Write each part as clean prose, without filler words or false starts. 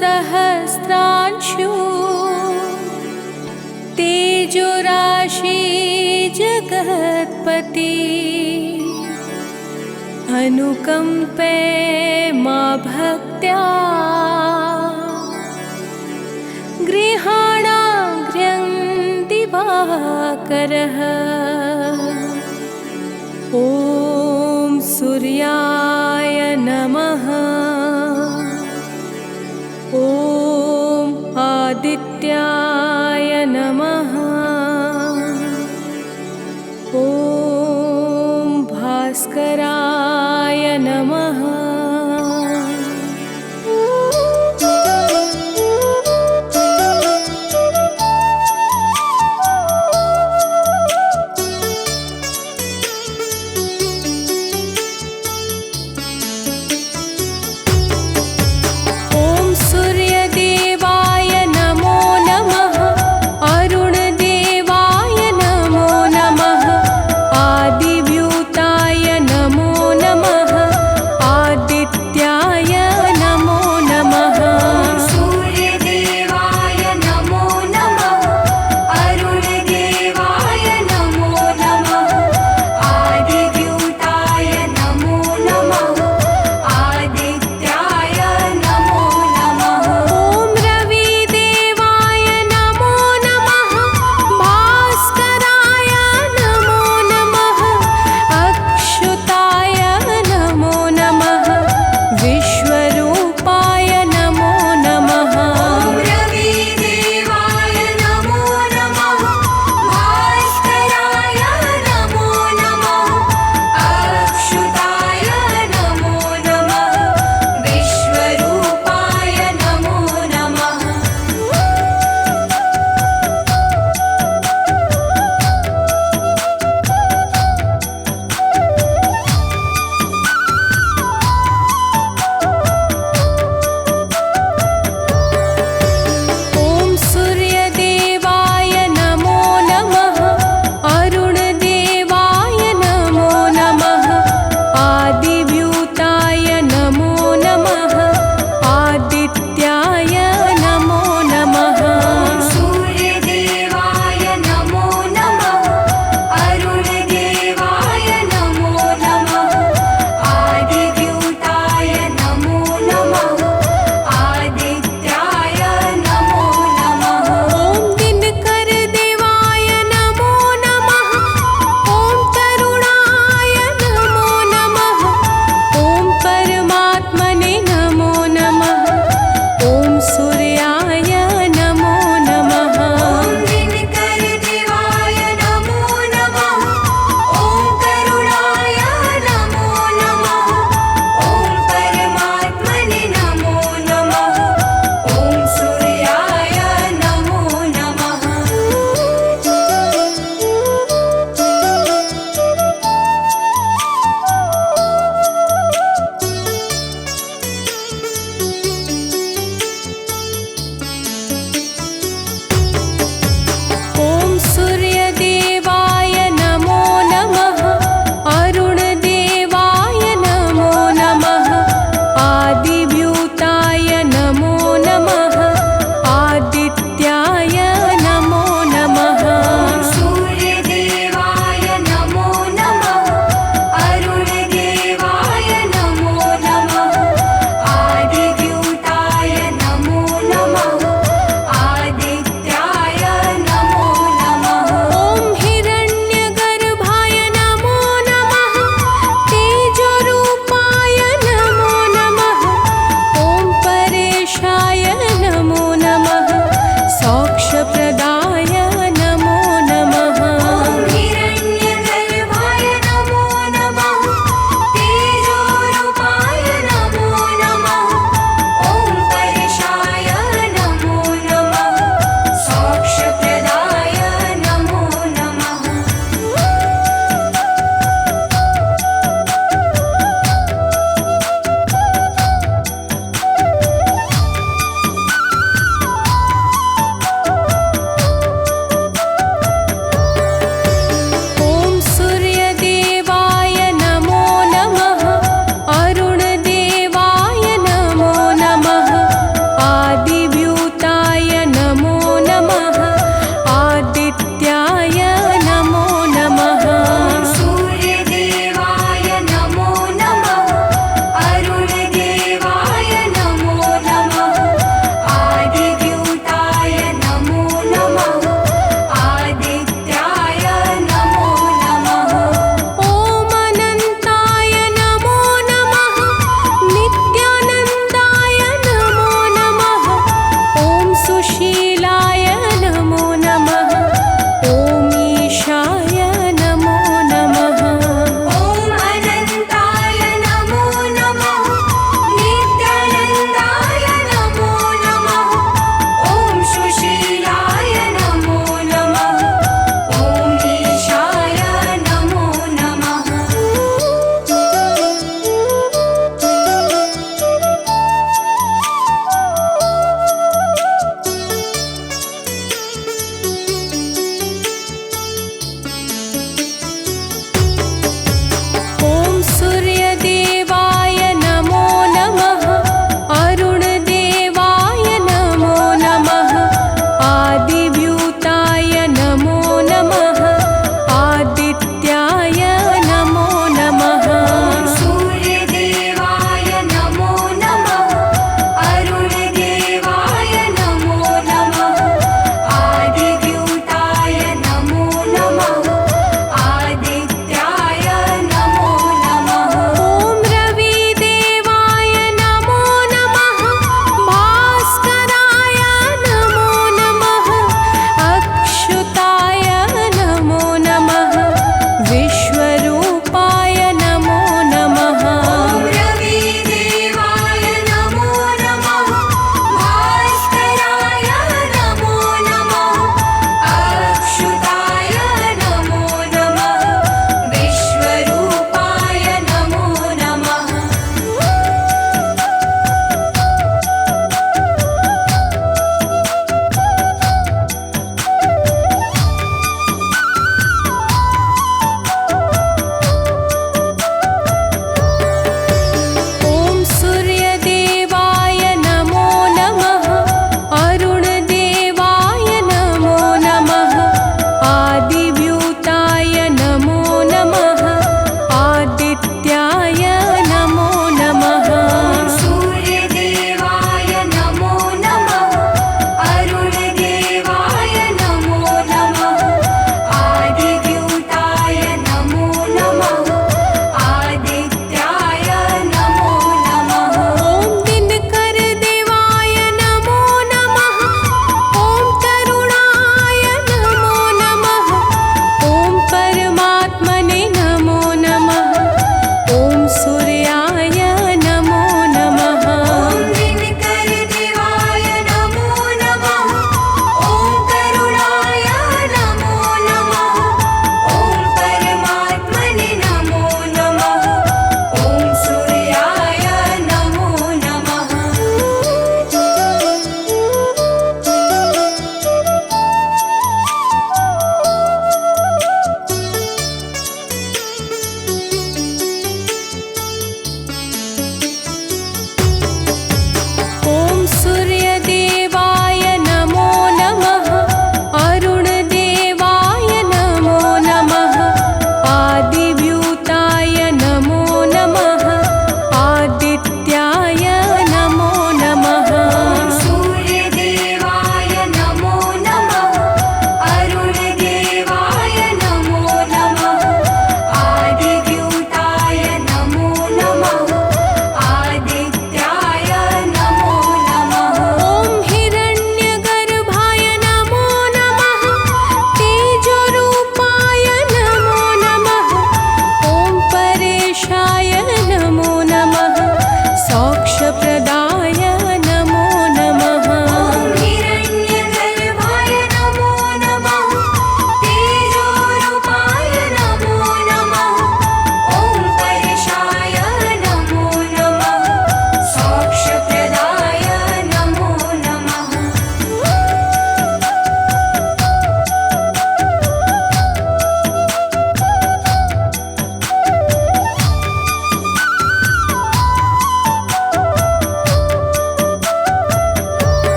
सहस्रांशु तेजोराशि जगत्पति अनुकंपे मा भक्त्या गृहाणाग्र्यं दिवाकरः। ॐ सूर्याय नमः। ॐ आदित्याय नमः। ॐ भास्कराय नमः।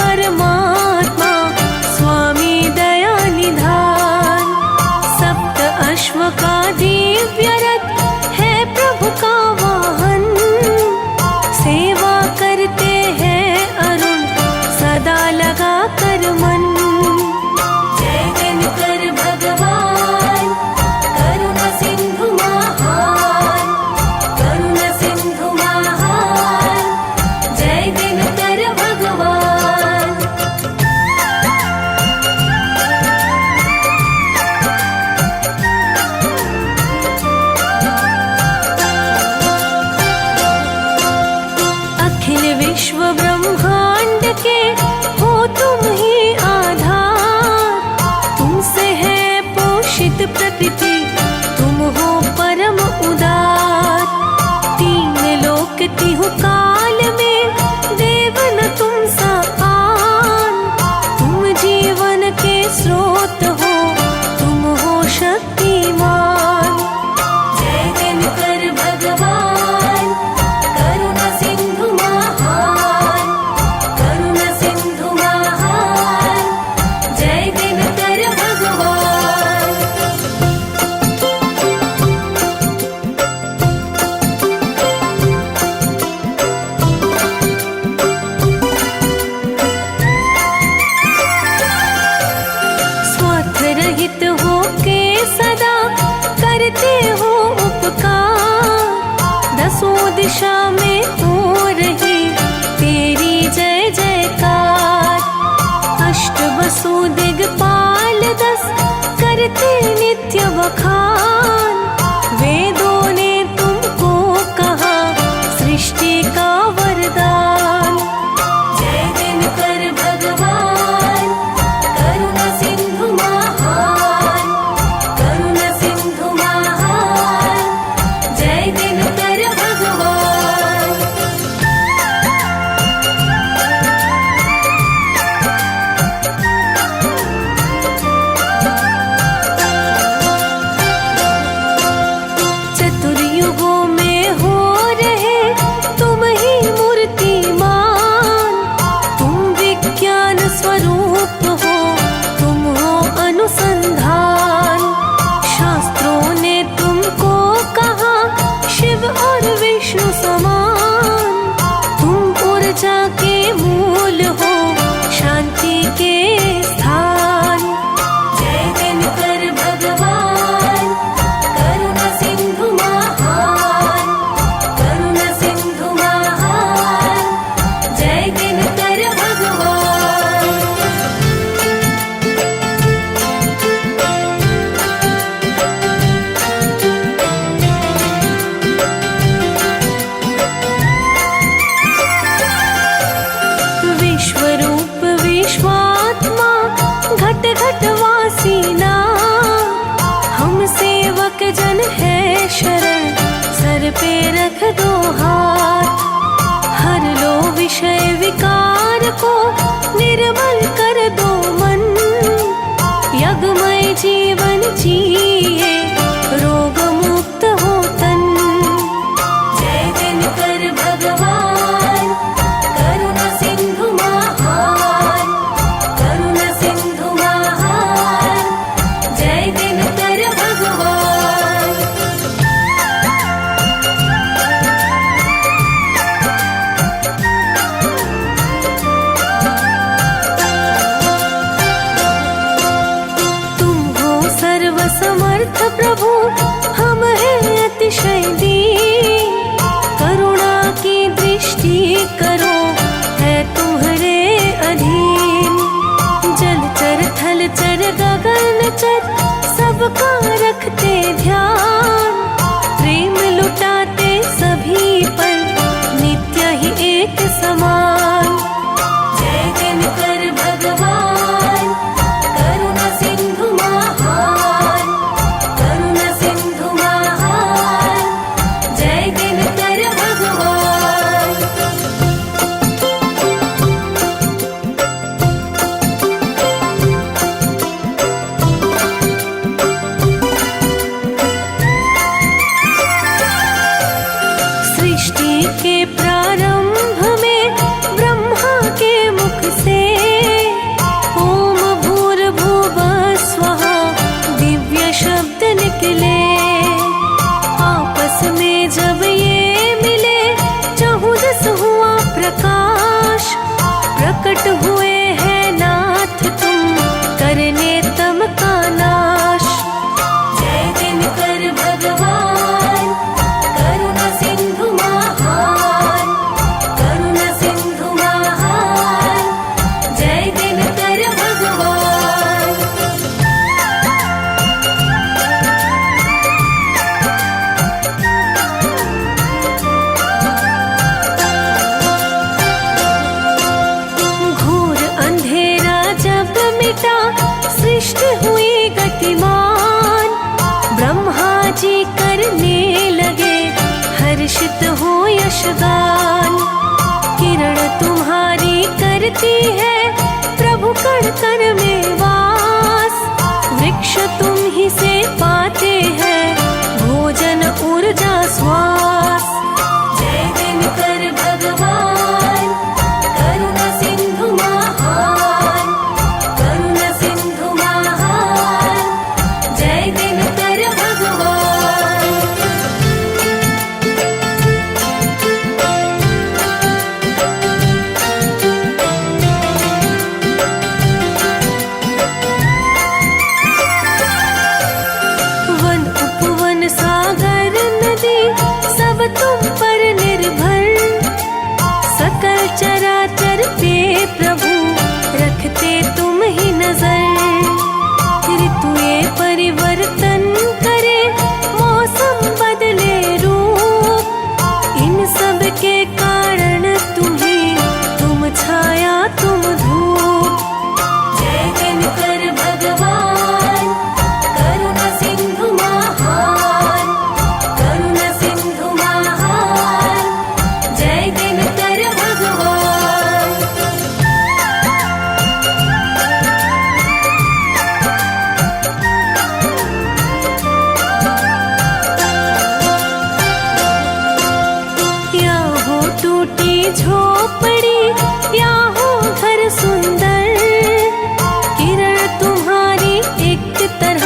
परमात्मा स्वामी दया निधान। सप्त अश्व का दिव्य रथ है प्रभु का वाहन। सेवा करते हैं अरुण सदा लगा कर मन। जय दिनकर भगवान करुणा सिंधु महान, करुणा सिंधु महान, जय दिनकर भगवान। अखिल विश्व ब्रह्मांड के हो तुम ही आधार। तुमसे है पोषित प्रकृति, तुम हो परम उदार। तीन लोक तिहु काल में देव न तुम सा आन। तुम जीवन के स्रोत हो, तुम हो शक्तिमान। जय दिनकर भगवान करुणा सिंधु महान, करुणा सिंधु महान, जय दिनकर भगवान। स्वार्थ रहित हो के सदा करते हो उपकार। दसों दिशा में हो रही तेरी जय जयकार। अष्ट वसु दिग्पाल 10 करते नित्य बखान। वेदों ने तुमको कहा सृष्टि का वरदान। जय दिनकर भगवान करुणा सिंधु महान, करुणा सिंधु महान, जय दिनकर भगवान। चतुर्युगों में हो रहे तुम ही मूर्तिमान। तुम विज्ञान स्वरूप हो, तुम हो अनुसंधान। शास्त्रों ने तुमको कहा शिव और विष्णु समान। तुम ऊर्जा के मूल हो, शांति के स्थान। जय दिनकर भगवान करुणा सिंधु महान, करुणा सिंधु महान, जय दिनकर भगवान। विश्वरूप विश्वात्मा घट घट वासी नाथ। हम सेवक जन है शरण, सर पे रख दो हाथ। हर लो विषय विकार को, निर्मल कर दो मन। यज्ञमय जीवन जिए, रोग मुक्त हो तन। जय दिनकर भगवान करुणा सिंधु महान, करुणा सिंधु महान, जय दिनकर भगवान। तुम हो सर्व सृष्टि हुई गतिमान, ब्रह्मा जी करने लगे हर्षित हो यशगान। किरण तुम्हारी करती है प्रभु कण कण में वास, वृक्ष तुम ही से पाते हैं भोजन ऊर्जा श्वास। जय दिनकर भगवान, करुणा सिंधु महान, करुणा सिंधु महान, जय दिनकर भगवान। वन उपवन सागर नदी सब तुम पर निर्भर, सकल चराचर पे प्रभु रखते तुम ही नजर। ऋतुएं परिवर्तन करे, मौसम बदले रूप, इन सब के कारण तुम्ही, तुम छाया तुम धूप। जय दिनकर भगवान, करुणा सिंधु महान, करुणा सिंधु महान, जय दिनकर भगवान। या हो टूटी झोपड़ी, या हो घर सुंदर, किरण तुम्हारी एक तरह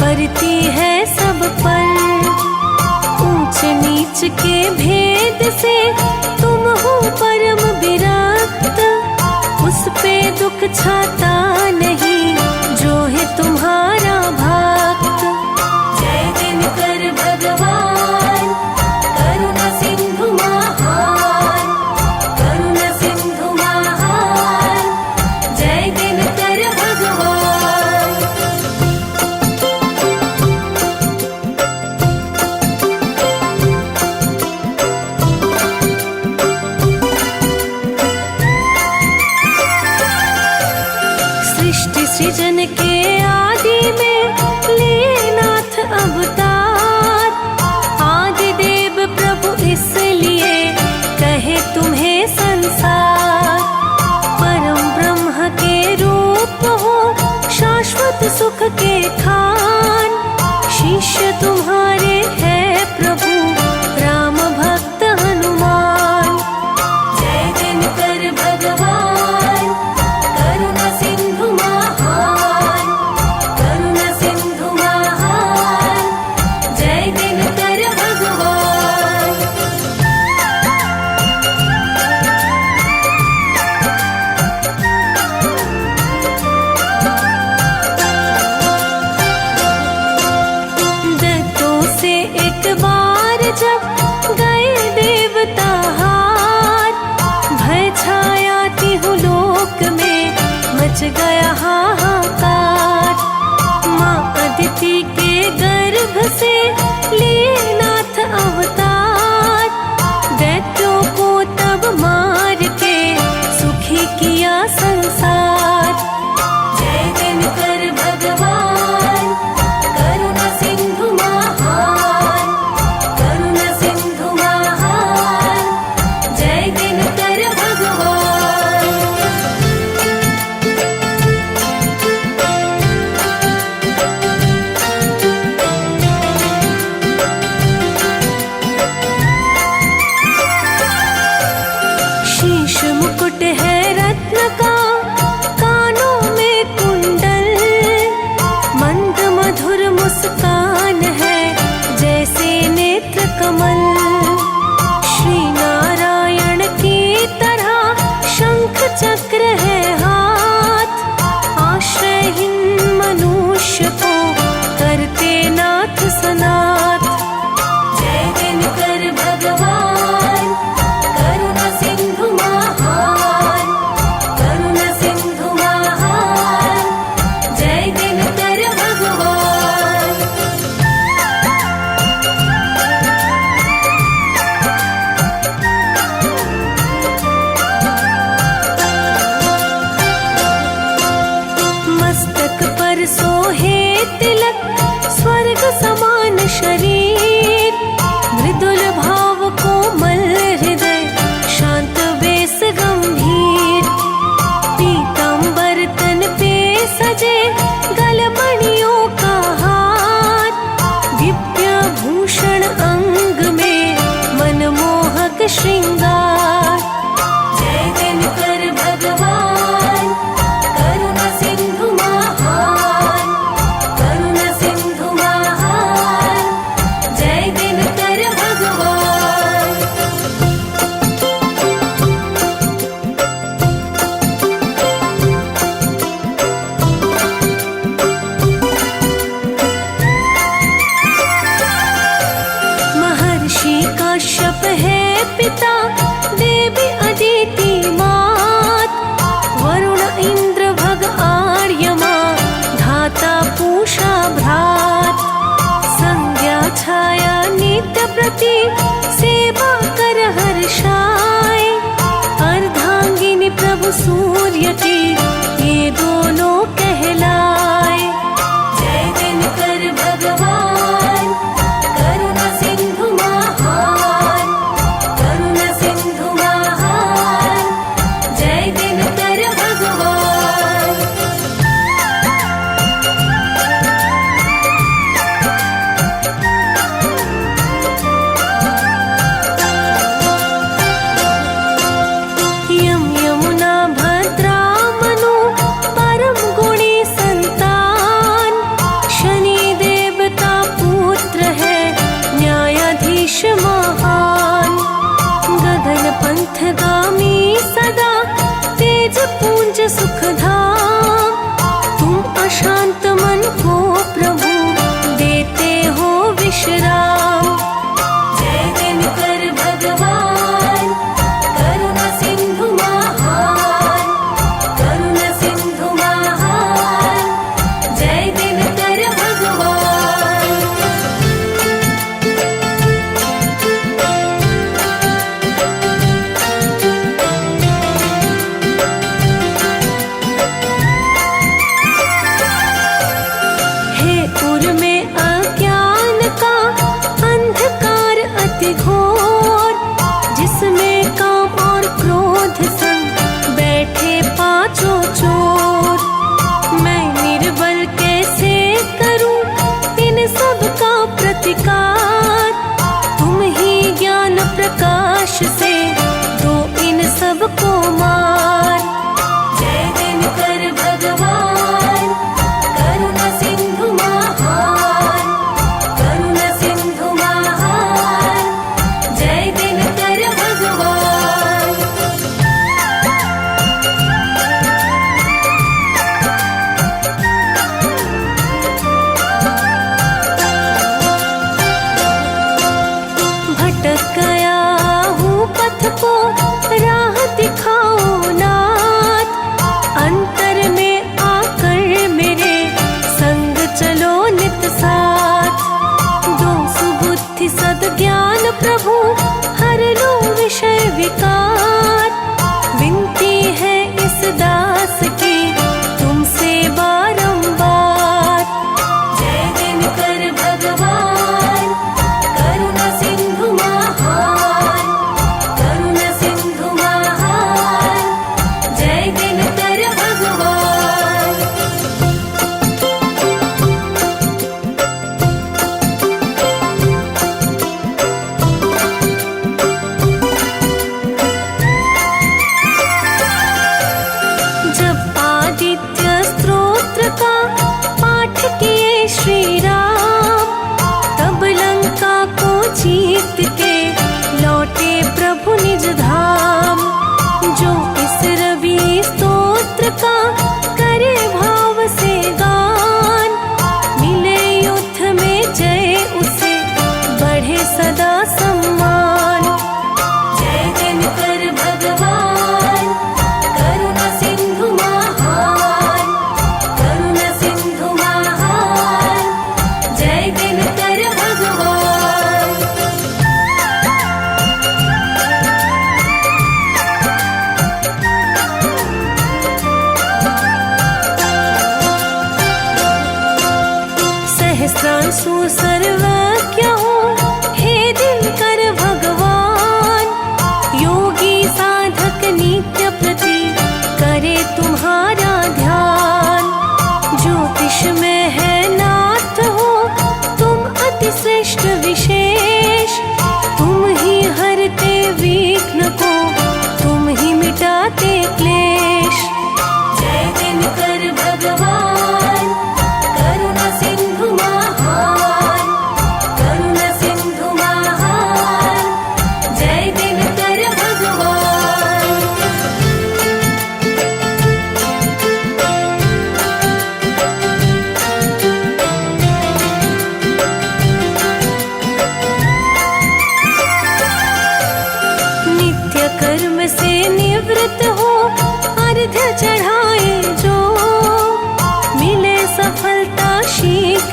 पड़ती है सब पर। ऊंच नीच के भेद से तुम हो परम विरक्त, उस पे दुख छाता नहीं जो है तुम्हारा भक्त। जय दिनकर भगवान, करुणा सिंधु महान, करुणा सिंधु महान, जय दिनकर भगवान। सृष्टि सृजन के आदि में लिए नाथ अवतार, आदि देव प्रभु इसलिए कहे तुम्हें संसार। परम ब्रह्म के रूप हो, शाश्वत सुख के खान, शिष्य तुम्हारे है प्रभु राम भक्त हनुमान। जय दिनकर भगवान, करुणा सिंधु महान, करुणा सिंधु महान, जय दिनकर भगवान। दत्तों से एक बार जब गए देवता हार, भय छाया तिहु लोक में मच गया हाहाकार। माँ अदिति के गर्भ से लिए नाथ अवतार, दैत्यों को तब मार के सुखी किया संसार। जय दिनकर भगवान, करुणा सिंधु महान, करुणा सिंधु महान, जय दिनकर भगवान। सजे गलमणियों का हार, दिव्यभूषण अंग में मनमोहक श्रृंगार। जय दिनकर भगवान, करुणा सिंधु महान, करुणा सिंधु महान, जय दिनकर भगवान। महर्षि काश्यप है पिता, देवी अदिति मात, वरुण इंद्र भग आर्यमा, धाता पूषा भ्रात। संध्या छाया नित्य प्रति, सेवा कर हर्षाय, अर्धांगिनी प्रभु सूर्य की, ये दोनों कहलाए। जय दिनकर भगवान, करुणा सिंधु महान, करुणा सिंधु महान, जय दिनकर भगवान। यम यमुना भद्रा मनु, परम गुणी संतान, शनि देवता पुत्र है, न्यायाधीश महान। गगन पंथगामी सदा, तेज पुंज सुखधाम, तुम अशांत मन को प्रभु, देते हो विश्राम। जय दिनकर भगवान, करुणा सिंधु महान, करुणा सिंधु महान, जय दिनकर भगवान।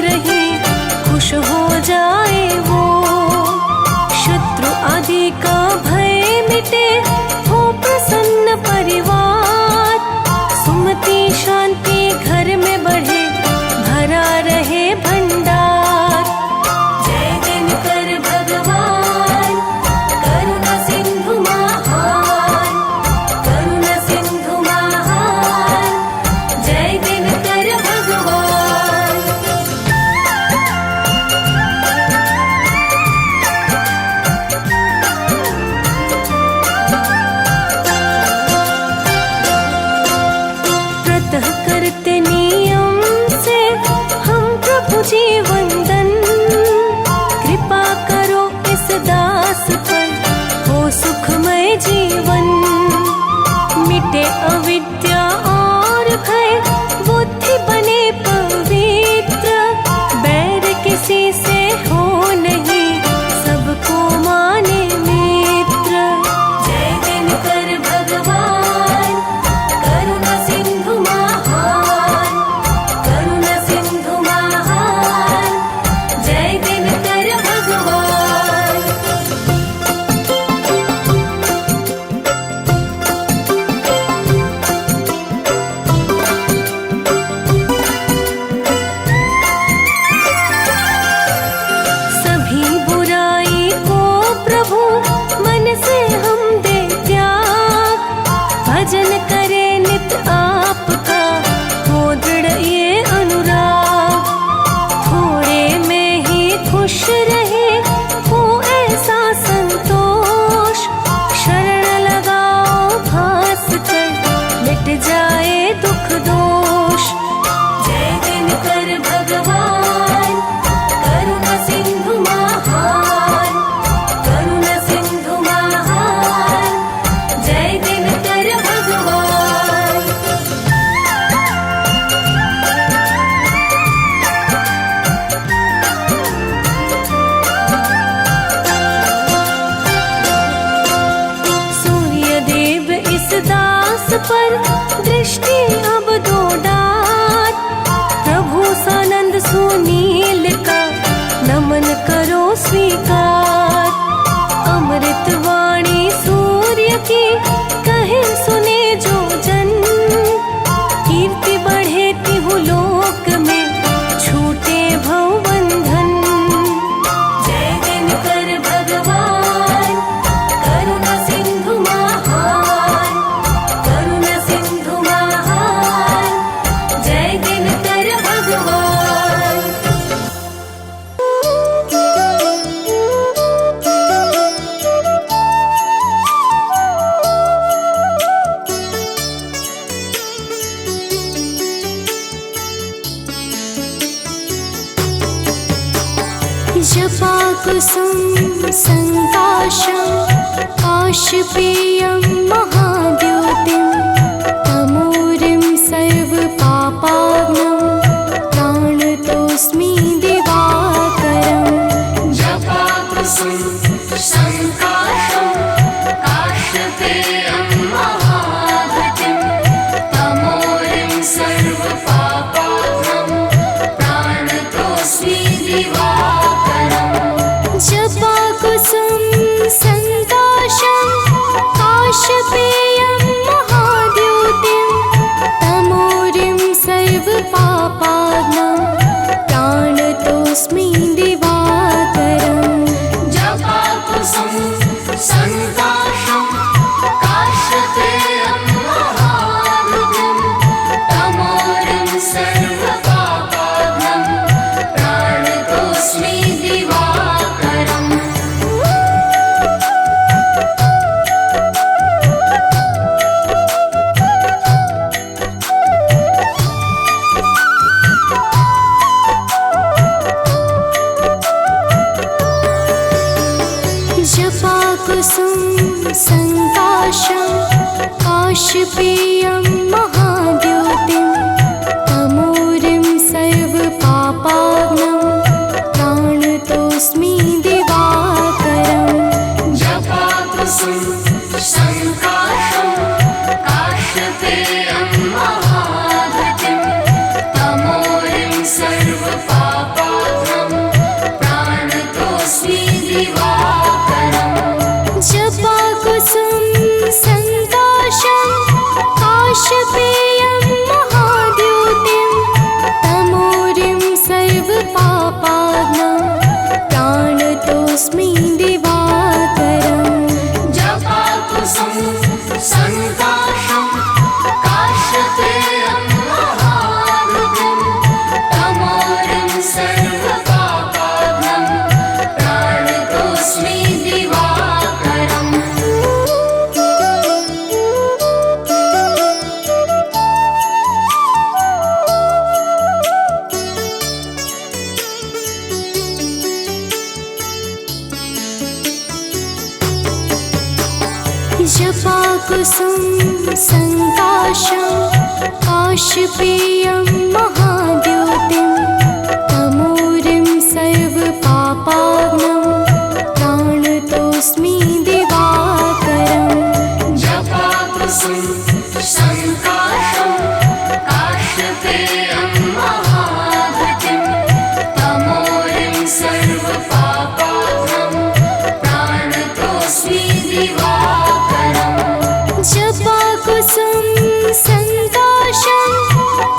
ही खुश हो जाए वो। शत्रु आदि का भय मिटे, हो प्रसन्न परिवार। सुमति शांति घर में बढ़े, भरा रहे भंडार। जय दिनकर भगवान, करुणा सिंधु महान, करुणा सिंधु महान। जय दिनकर भगवान। प्रतः करते नियम से हम प्रभु जी वंदन। कृपा करो इस दास पर, हो सुखमय जीवन। मिटे अविद्या और भय, बुद्धि बने पवित्र। बैर किसी से हो नहीं, सबको माने मित्र। जय दिनकर भगवान, करुणा सिंधु महान, करुणा सिंधु महान। जय दिनकर भगवान। सभी बुराई को प्रभु मन से हम दे त्याग। भजन करे नित आपका, हो दृढ़ ये अनुराग। थोड़े में ही खुश रहे, हो ऐसा संतोष। शरण लगाओ भास कर, मिट जाए दुख दोष। जय दिनकर भगवान, करुणा सिंधु महान, करुणा सिंधु महान। जय दिनकर भगवान। सूर्य देव इस दास पर, दृष्टि अब दो डात। प्रभु सानंद सुनील का, नमन करो स्वीकार। अमृत वाणी सूर्य की, कहे सुने जो जन। कीर्ति बढ़े तिहु लोक में, छूटे भवबंधन। जय दिनकर भगवान, करुणा सिंधु महान, करुणा सिंधु महान। जय दिनकर भगवान। जपा कुसुम संकाशं, काशपेयं महाद्योतिं। तमोरिं सर्वपापाग्नं, प्राणतोऽस्मि दिवाकरम्। जपा कुसुम संकाशं, काशपेयं महाद्युतिं। तमोरिं सर्वपापाग्नं, प्राणतोऽस्मि दिवाकरम्। जपा कुसुम संकाशं, काशपेयं महाद्योतिं। तमोरिं सर्वपापाग्नं, प्राणतोऽस्मि दिवाकरम्। जपा कुसुम संकाशं, काशपेयं महाद्युतिं। तमोरिं सर्वपापाग्नं, प्राणतोऽस्मि दिवाकरम्। जपा कुसुम संकाशं, काशपेयं महाद्योतिं। तमोरिं सर्वपापाग्नं, प्राणतोऽस्मि दिवाकरम्। जपा कुसुम संकाशं, काशपेयं महाद्युतिं। तमोरिं सर्वपापाग्नं, जपाकुसुम संकाशं काशपेयं महाद्युतिं तमोरिं सर्वपापाग्नं प्राणतोऽस्मि दिवाकरम् जपाकुसुम संकाशं काशपेयं महाद्युतिं तमोरिं सर्वपापाग्नं प्राणतोऽस्मि दिवाकरम् जपाकुसुम संकाशं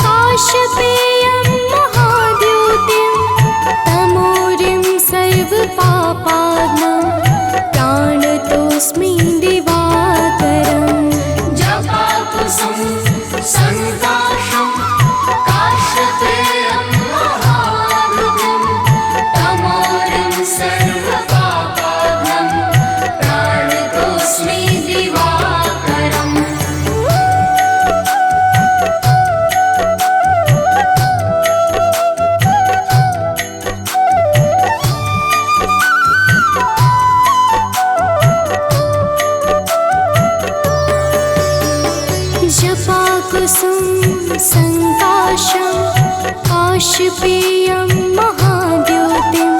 काशपेयं महाद्युतिं तमोरिं सर्वपापाग्नं प्राणतोऽस्मि दिवाकरम् जपाकुसुम संकाशं काशपेयं महाद्युतिं तमोरिं सर्वपापाग्नं प्राणतोऽस्मि दिवाकरम् जपाकुसुम संकाशं काशपेयं महाद्युतिं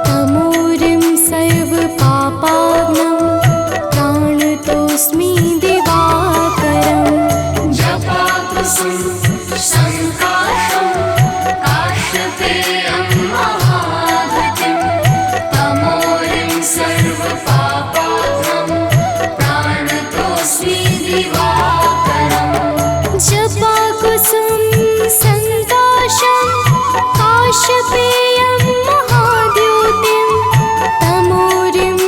तमोरिं सर्वपापाग्नं प्राणतोऽस्मि दिवाकरम् जपाकुसुम संकाशं काशपेयं महाद्युतिं तमोरिं सर्वपापाग्नं प्राणतोऽस्मि दिवाकरम् जपाकुसुम संकाशं काशपेयं महाद्युतिं तमोरिं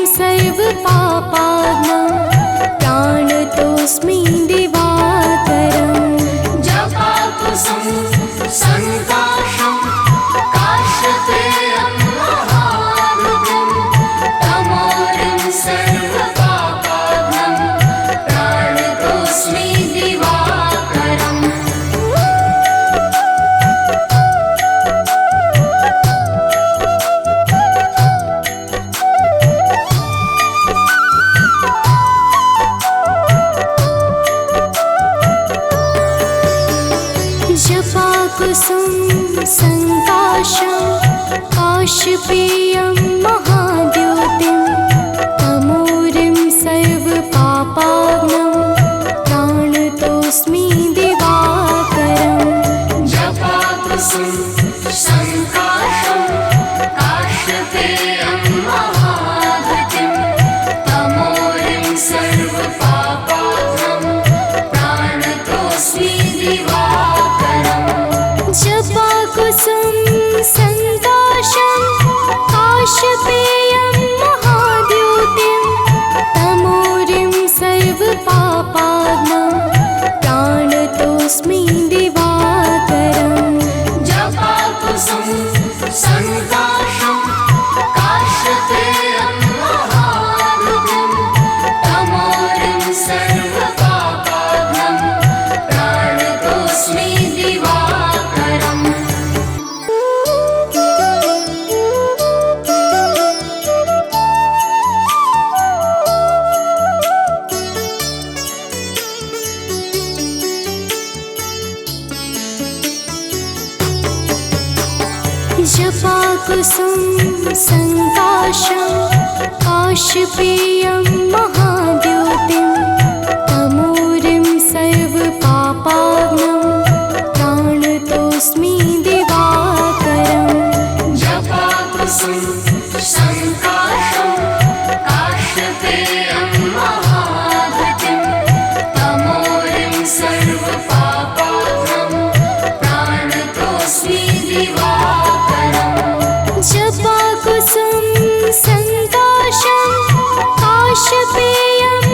सर्वपापाग्नं प्राणतोऽस्मि दिवाकरम् जपाकुसुम संकाशं काशपेयं महाद्युतिं तमोरिं सर्वपापाग्नं प्राणतोऽस्मि दिवाकरम् जपाकुसुम संकाशं काशपेयं महाद्युतिं तमोरिं सर्वपापाग्नं प्राणतोऽस्मि दिवाकरम् जपाकुसुम संकाशं काशपेयं महाद्युतिं तमोरिं सर्वपापाग्नं प्राणतोऽस्मि दिवाकरम् जपाकुसुम संकाशं काशपेयं महाद्युतिं तमोरिं सर्वपापाग्नं प्राणतोऽस्मि दिवाकरम् जपाकुसुम संकाशं काशपेयं महाद्युतिं तमोरिं सर्वपापाग्नं प्राणतोऽस्मि दिवाकरम् जपाकुसुम संकाशं काशपेयं महाद्युतिं तमोरिं सर्वपापाग्नं प्राणतोऽस्मि दिवाकरम् जपाकुसुम संकाशं काशपेयं महाद्युतिं तमोरिं सर्वपापाग्नं प्राणतोऽस्मि दिवाकरम् जपाकुसुम संकाशं काशपेयं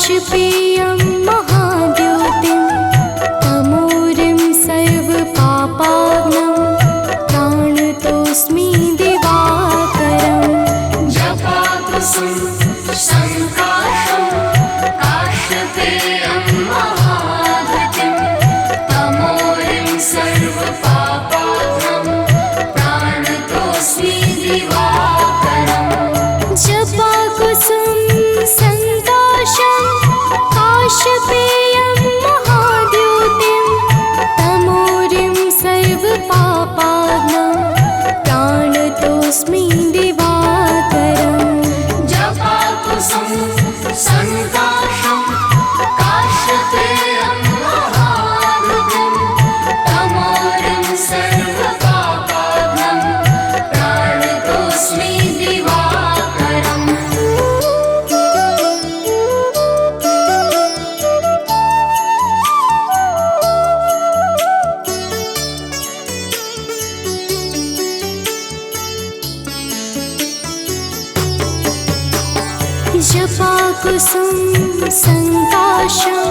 काशपेयं महाद्योतिं तमोरिं सर्वपापाग्नं प्राणतोऽस्मि दिवाकरम् जपाकुसुम संकाशं काश्यपेयं महाधृतिं तमोरिं सर्वपापाग्नं प्राणतोऽस्मि दिवाकरम् जपाकुसुम संकाशं काशपेयं महाद्योतिं तमोरिं सर्वपापाग्नं प्राणतोऽस्मि दिवाकरम् जपाकुसुम संकाशं काश्यपेयं महाधृतिं तमोरिं सर्वपापाग्नं प्राणतोऽस्मि दिवाकरम् जपाकुसुम संकाशं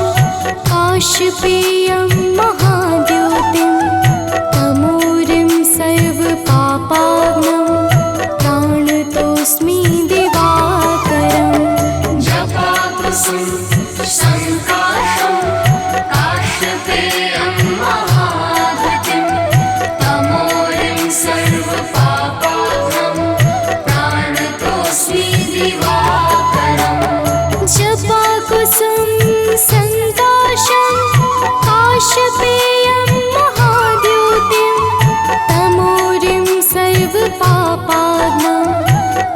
काशपेयं महाद्योतिं तमोरिं सर्वपापाग्नं प्राणतोऽस्मि दिवाकरम् जपाकुसुम संकाशं काश्यपेयं महाधृतिं तमोरिं सर्वपापाग्नं प्राणतोऽस्मि दिवाकरम् जपाकुसुम संकाशं काशपेयं महाद्योतिं तमोरिं सर्वपापाग्नं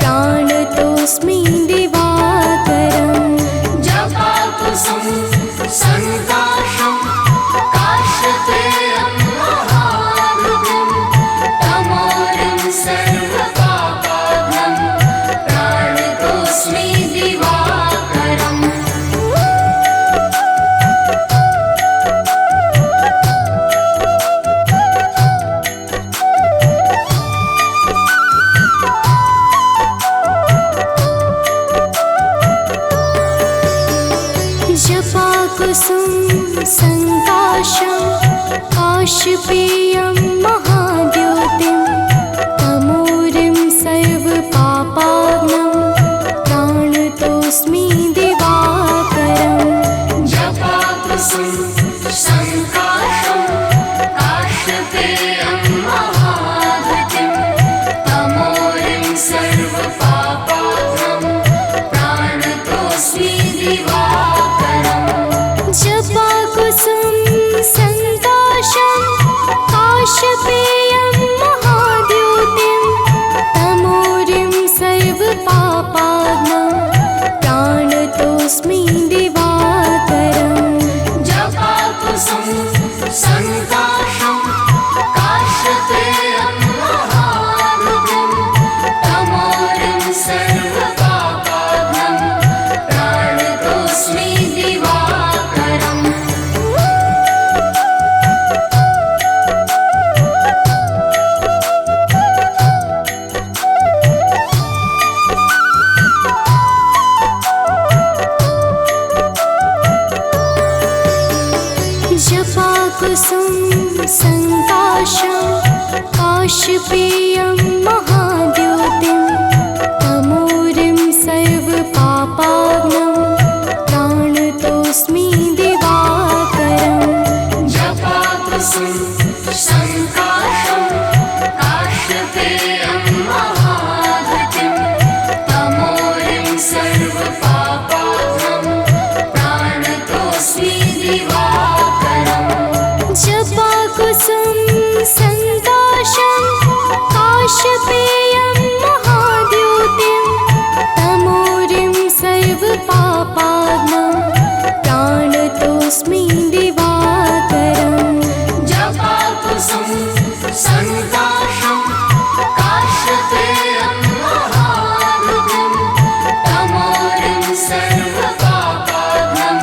प्राणतोऽस्मि दिवाकरम् जपाकुसुम संकाशं काश्यपेयं महाधृतिं तमोरिं सर्वपापाग्नं प्राणतोऽस्मि दिवाकरम् जपाकुसुम संकाशं काशपेयं महाद्योतिं तमोरिं सर्वपापाग्नं प्राणतोऽस्मि दिवाकरम् जपाकुसुम संकाशं काश्यपेयं महाधृतिं तमोरिं सर्वपापाग्नं प्राणतोऽस्मि दिवाकरम् जपाकुसुम संकाशं काशपेयं महाद्योतिं तमोरिं सर्वपापाग्नं प्राणतोऽस्मि दिवाकरम् जपाकुसुम संकाशं काश्यपेयं महाधृतिं तमोरिं सर्वपापाग्नं प्राणतोऽस्मि दिवाकरम् जपाकुसुम संकाशं काशपेयं महाद्योतिं तमोरिं सर्वपापाग्नं प्राणतोऽस्मि दिवाकरम् जपाकुसुम संकाशं काश्यपेयं महाधृतिं तमोरिं सर्वपापाग्नं प्राणतोऽस्मि दिवाकरम् जपाकुसुम संकाशं काशपेयं महाद्योतिं तमोरिं सर्वपापाग्नं प्राणतोऽस्मि दिवाकरम् जपाकुसुम संकाशं काश्यपेयं महाधृतिं तमोरिं सर्वपापाग्नं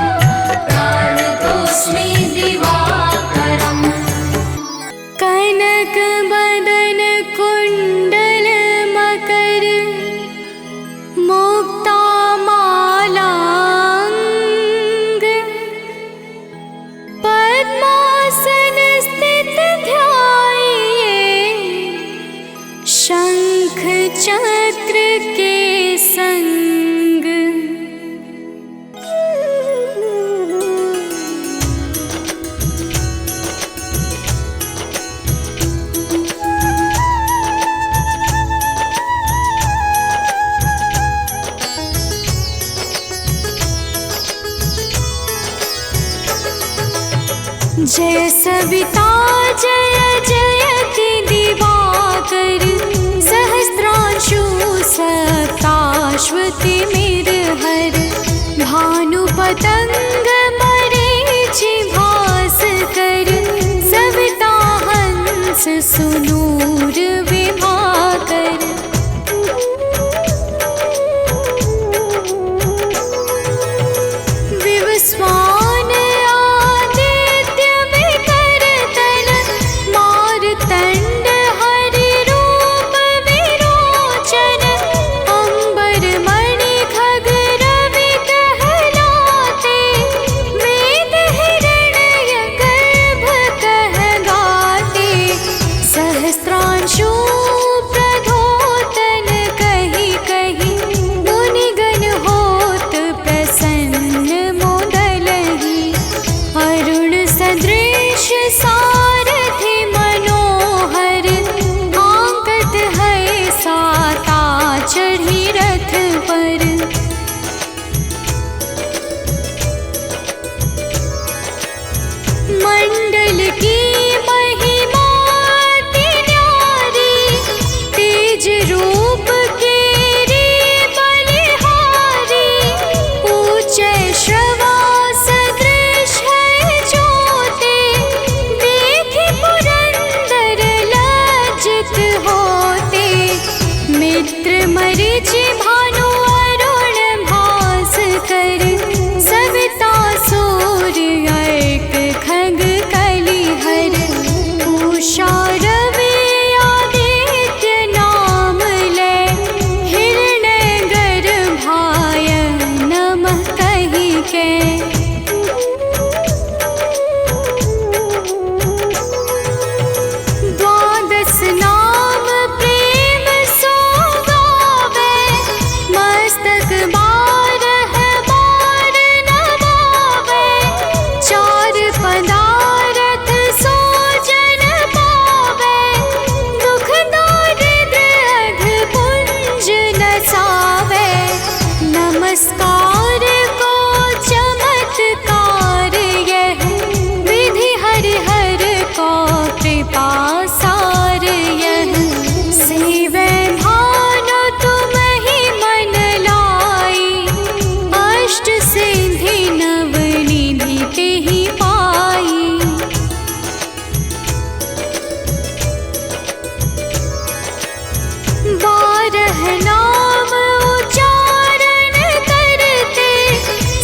प्राणतोऽस्मि दिवाकरम् कनकवदन कुण्डल मकर मुक्तामालां जय सविता जय जयति दिवाकर सहस्रांशु सप्ताश्वति मिरहर भानु पतंग मरीचि भास्कर सविता हंस सुनूर विभाकर। विवस्वान आदित्य विकर्तन मारतंड हरि रूप विरोचन अंबर मणि खग रवि कहलाते वेद हिरण्य गर्भ कह गाते सहस्त्रांशु प्रधोतन कही कही मुनिगण होत प्रसन्न मोदलहि अरुण सदृश सारथि मनोहर आंकत है साता चढ़ी रथ पर। मंडल की महिमा अति न्यारी तेज रूप केरी बलिहारी ऊंचे श्रवा सदृश है ज्योति देखि पुरंदर लज्जित होते मित्र मरीचि भानु अरुण भास्कर सविता सूर्य अर्क खग कलिहर उषा रवि आदित्य नाम ले हिरण्य गर्भाय नमः कहि के। द्वादश नाम प्रेम सो गावे मस्तक बारह बार नवावे चार पदारथ सो जन पावे दुख दारिद्र अघ पुंज नसावे नमस्कार को चमत्कार यह विधि हरिहर को कृपा सार यह सेवै भानु तुम ही मन लाई अष्ट सिद्धि नव निधि तेहि पाई। बारह नाम उच्चारण करते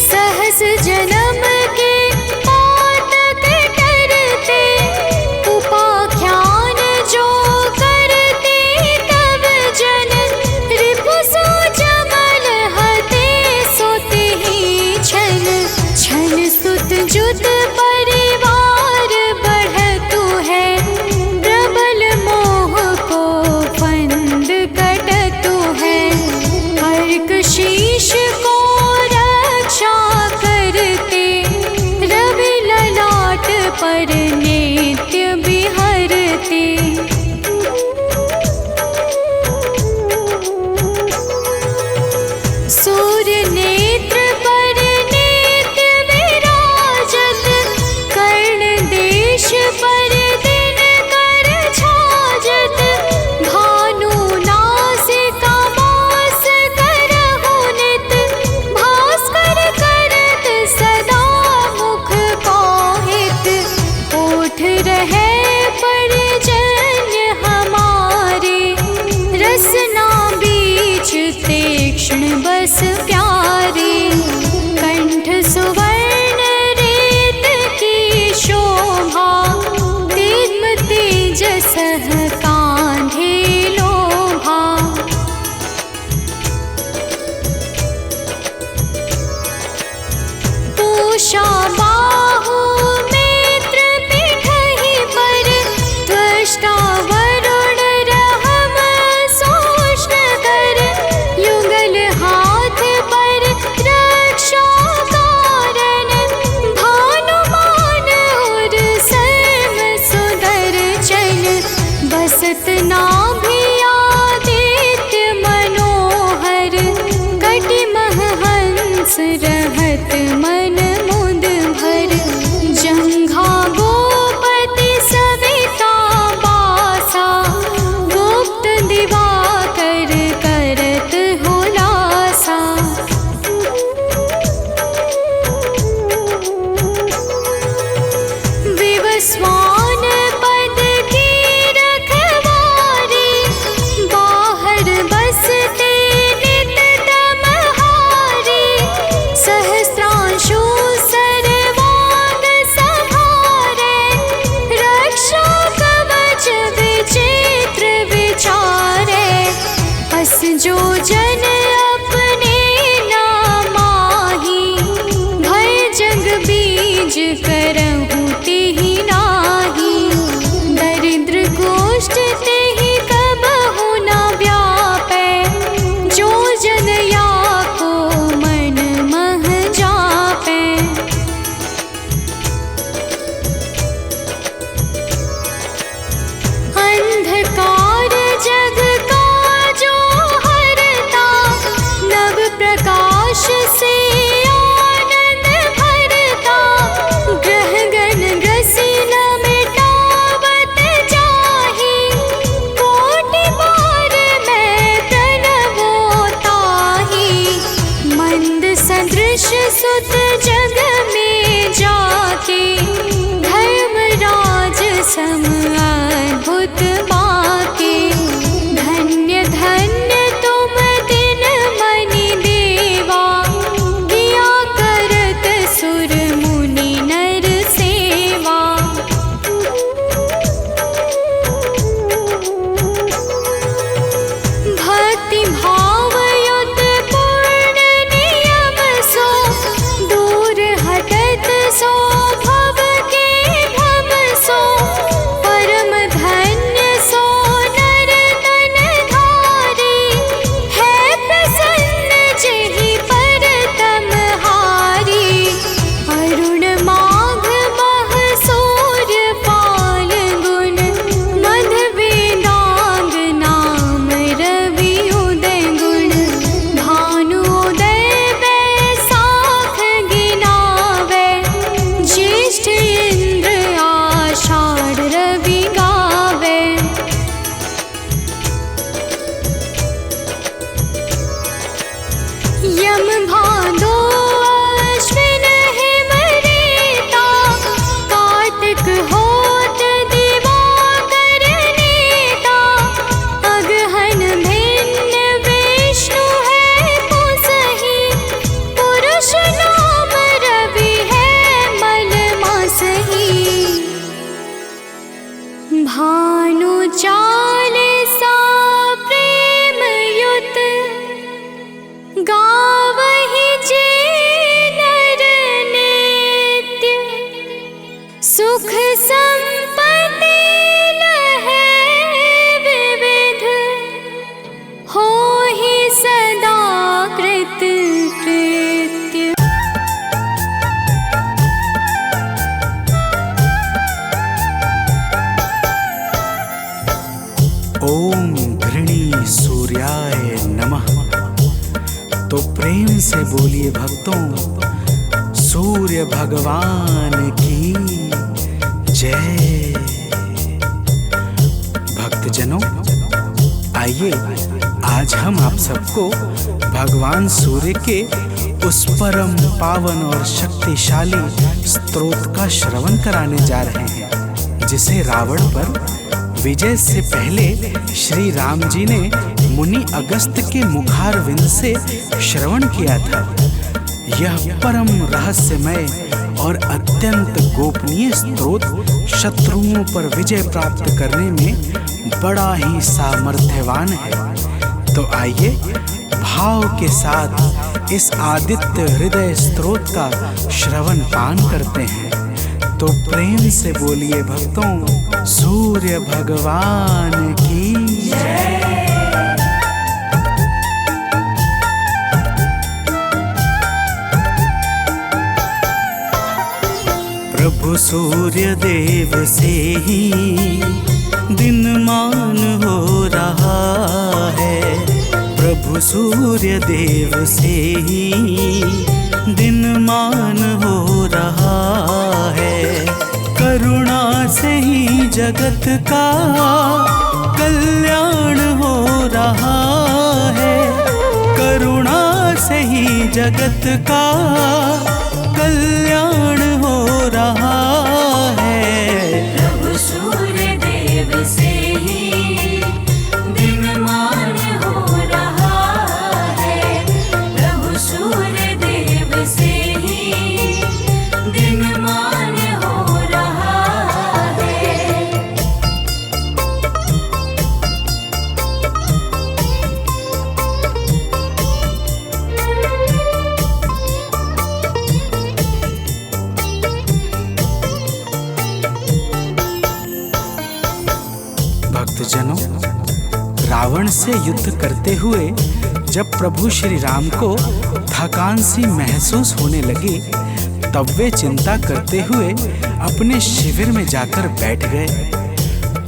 सहस जन्म के पातक टरते उपाख्यान जो करते तब जन रिपु सो जमल हते सोते ही छन छन सुत जुत परिवार बढ़तु है प्रबल मोह को फंद कटतु है अर्क शीश को रक्षा करते रवि ललाट पर नित्य बिहरते। सूर्य नेत्र पर नित्य विराजत कर्ण देश पर दिन कर छाजत भानु नासिका मास करहु नित भास्कर करत सदा मुख पाहित ओठ रहे परजन्य हमारे रसना बीच तीक्ष्ण बस प्यारे कंठ सुवर्ण रेत की शोभा दिव्य तेजस कांधे लोभा। पूषा बाहु मित्र पिठहि पर त्वष्टा वरुण रहम सोष्ण कर युगल हाथ पर रक्षा कारण भानुमान और सर्व सुदर्शन बसत नाभि आदित्य मनोहर कटि मह हंस रहत मन मुद भर जंघा गो अद्भुत बाके। धन्य धन्य तुम दिन मनि देवा, किया करत सुर मुनि नर सेवा। भक्ति भाव युत पूर्ण नियम सो, दूर हटत सो भव के भव सो। परम धन्य सो नर तन धारी, है प्रसन्न जेहि पर तमहारी। अरुण माघ मह सूर्य फाल्गुन, मध वेदांग नाम रवि उदय गुण। भानुदय बैसाख गिनावे, ज्येष्ठ इंद्र आषाढ़ रवि गावे। यम भादो अश्विन हिम रेता, कार्तिक होत दिवाकर नेता। अगहन भिन्न विष्णु है पुसहि, पुरुष नाम रवि है मल मासहि। भानु चालीसा प्रेम युत, गावहि जे नर नित्य। सुख संपत्ति लहै विविध, होहि सदा कृत कृत्य। ओम घृणी सूर्याय नमः। तो प्रेम से बोलिए भक्तों, सूर्य भगवान की जय। भक्तजनों, आइए आज हम आप सबको भगवान सूर्य के उस परम पावन और शक्तिशाली स्तोत्र का श्रवण कराने जा रहे हैं, जिसे रावण पर विजय से पहले श्री राम जी ने मुनि अगस्त के मुखारविंद से श्रवण किया था। यह परम रहस्यमय और अत्यंत गोपनीय स्तोत्र शत्रुओं पर विजय प्राप्त करने में बड़ा ही सामर्थ्यवान है। तो आइए भाव के साथ इस आदित्य हृदय स्तोत्र का श्रवण पान करते हैं। तो प्रेम से बोलिए भक्तों, सूर्य भगवान की जय। प्रभु सूर्य देव से ही दिनमान हो रहा है। प्रभु सूर्य देव से ही दिनमान हो रहा है। करुणा से ही जगत का कल्याण हो रहा है। करुणा से ही जगत का कल्याण हो रहा है। प्रभु सूर्य देव से ही दिनमान हो रहा है। प्रभु सूर्य देव से ही दिनमान हो रहा है। भक्तजनों, रावण से युद्ध करते हुए जब प्रभु श्री राम को थकान सी महसूस होने लगी, तब वे चिंता करते हुए अपने शिविर में जाकर बैठ गए।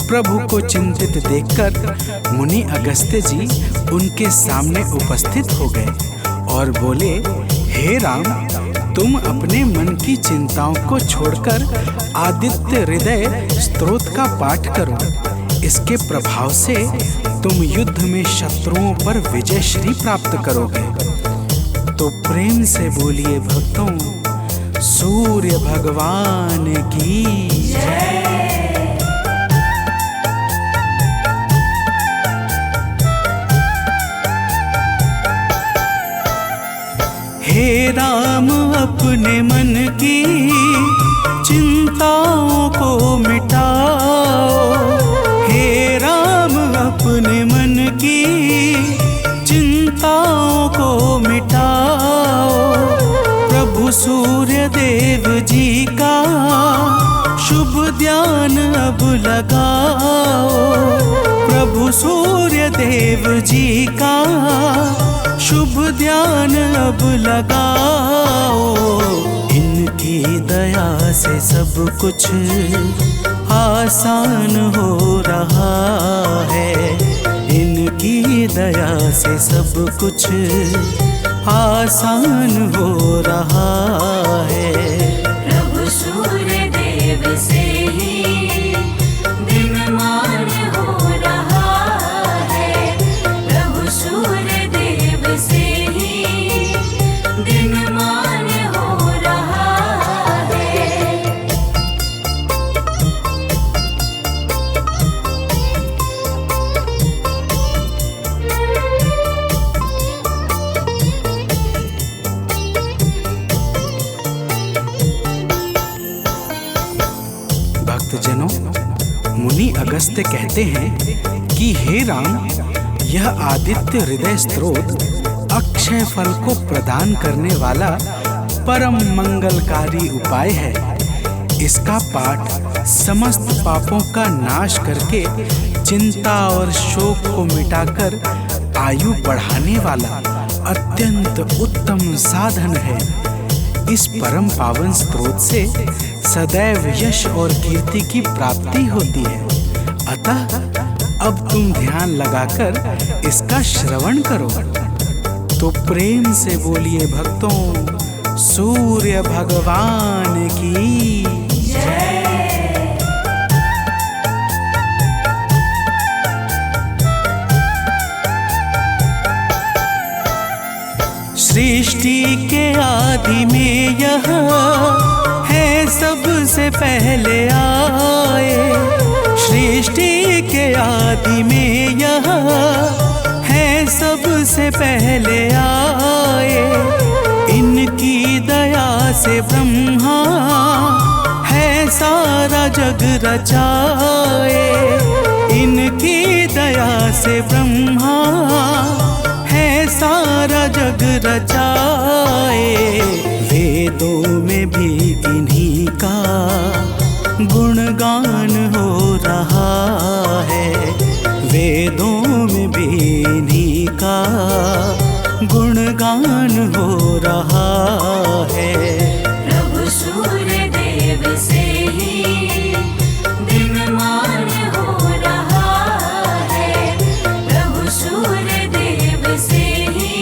प्रभु को चिंतित देखकर मुनि अगस्त्य जी उनके सामने उपस्थित हो गए और बोले, हे राम, तुम अपने मन की चिंताओं को छोड़कर आदित्य हृदय स्तोत्र का पाठ करो। इसके प्रभाव से तुम युद्ध में शत्रुओं पर विजय श्री प्राप्त करोगे। तो प्रेम से बोलिए भक्तों, सूर्य भगवान की जय। राम अपने मन की चिंताओं को मिटाओ। हे राम अपने मन की चिंताओं को मिटाओ। प्रभु सूर्य देव जी का शुभ ध्यान अब लगाओ। प्रभु सूर्य देव जी का शुभ ध्यान अब लगाओ। इनकी दया से सब कुछ आसान हो रहा है। इनकी दया से सब कुछ आसान हो रहा है। प्रभु सूर्य देव से ही दिनमान हो रहा है। प्रभु सूर्य देव से ही दिनमान हो रहा है। भक्तजनों, मुनि अगस्त्य कहते हैं कि हे राम, यह आदित्य हृदय स्त्रोत अक्षय फल को प्रदान करने वाला परम मंगलकारी उपाय है। इसका पाठ समस्त पापों का नाश करके चिंता और शोक को मिटाकर आयु बढ़ाने वाला अत्यंत उत्तम साधन है। इस परम पावन स्रोत से सदैव यश और कीर्ति की प्राप्ति होती है। अतः अब तुम ध्यान लगाकर इसका श्रवण करो। तो प्रेम से बोलिए भक्तों, सूर्य भगवान की जय। सृष्टि के आदि में यह है सबसे पहले आए। सृष्टि के आदि में यह है सबसे पहले आए। इनकी दया से ब्रह्मा है सारा जग रचाए। इनकी दया से ब्रह्मा है सारा जग रचाए। वेदों में भी इन्हीं का गुणगान हो रहा है। वेदों में भी इन्हीं का गुणगान हो रहा है। प्रभु सूर्य देव से ही दिनमान हो रहा है। प्रभु सूर्य देव से ही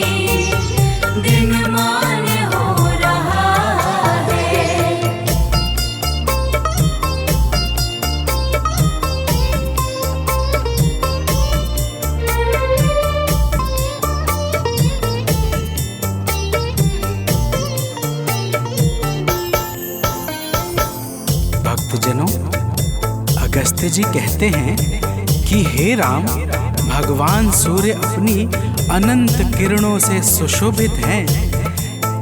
दिनमान हो रहा है। भक्तजनों, अगस्त्य जी कहते हैं कि हे राम, भगवान सूर्य अपनी अनंत किरणों से सुशोभित हैं।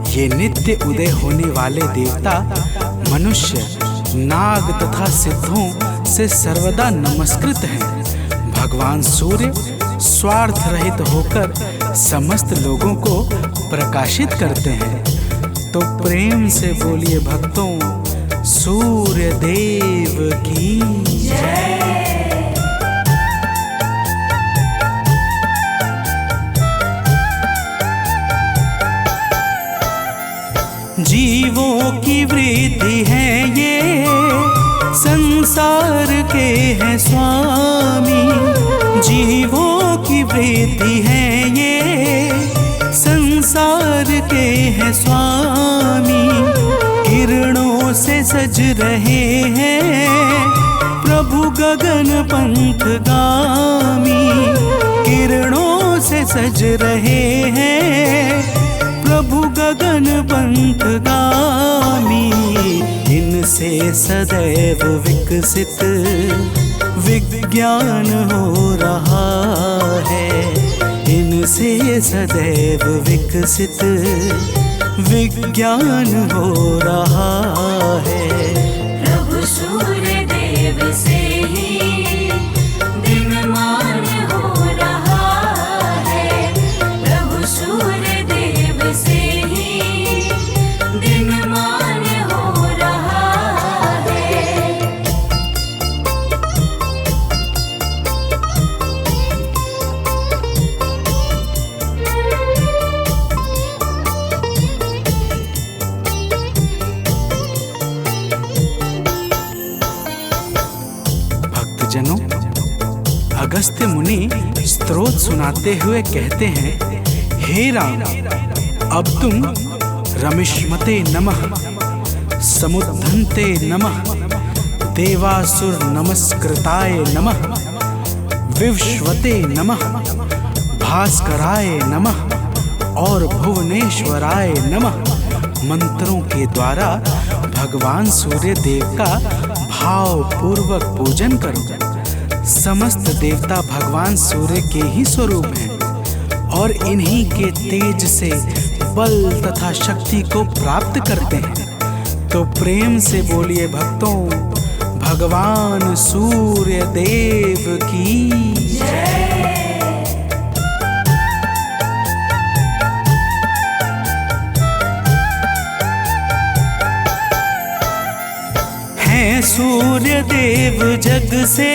ये नित्य उदय होने वाले देवता मनुष्य, नाग तथा सिद्धों से सर्वदा नमस्कृत हैं। भगवान सूर्य स्वार्थ रहित होकर समस्त लोगों को प्रकाशित करते हैं। तो प्रेम से बोलिए भक्तों, सूर्य देव की जय। जीवों की वृद्धि है ये, संसार के हैं स्वामी। जीवों की वृद्धि है ये, संसार के हैं स्वामी। किरणों से सज रहे हैं प्रभु गगन पंथ गामी। किरणों से सज रहे हैं प्रभु गगन पंथ गामी। इनसे सदैव विकसित विज्ञान हो रहा है। इनसे सदैव विकसित विज्ञान हो रहा है। प्रभु सूर्य देव से ही दिनमान हो रहा है। प्रभु सूर्य देव से ही दिनमान हो रहा है। भक्तजनों, अगस्त्य मुनि स्तोत्र सुनाते हुए कहते हैं, हे राम, अब तुम रमिष्मते नमः, समुद्धन्ते नमः, देवासुर नमस्कृताय नमः, विवस्वते नमः, भास्कराय नमः और भुवनेश्वराय नमः मंत्रों के द्वारा भगवान सूर्य देव का भाव पूर्वक पूजन करो। समस्त देवता भगवान सूर्य के ही स्वरूप हैं और इन्हीं के तेज से बल तथा शक्ति को प्राप्त करते हैं। तो प्रेम से बोलिए भक्तों, भगवान सूर्य देव की जय। सूर्य देव जग से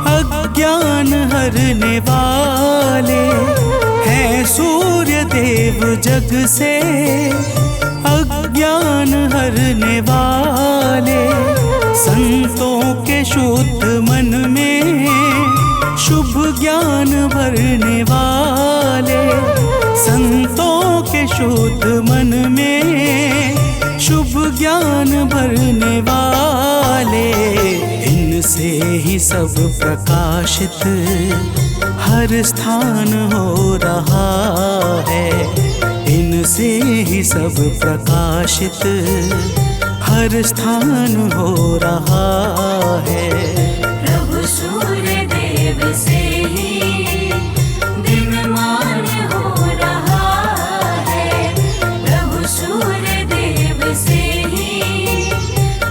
अज्ञान हरने वाले हैं। सूर्य देव जग से अज्ञान हरने वाले, संतों के शुद्ध मन में शुभ ज्ञान भरने वाले, संतों के शुद्ध मन में शुभ ज्ञान भरने वाले। इनसे ही सब प्रकाशित हर स्थान हो रहा है। इनसे ही सब प्रकाशित हर स्थान हो रहा है। प्रभु सूर्य देव से ही दिनमान हो रहा है। प्रभु सूर्य देव से ही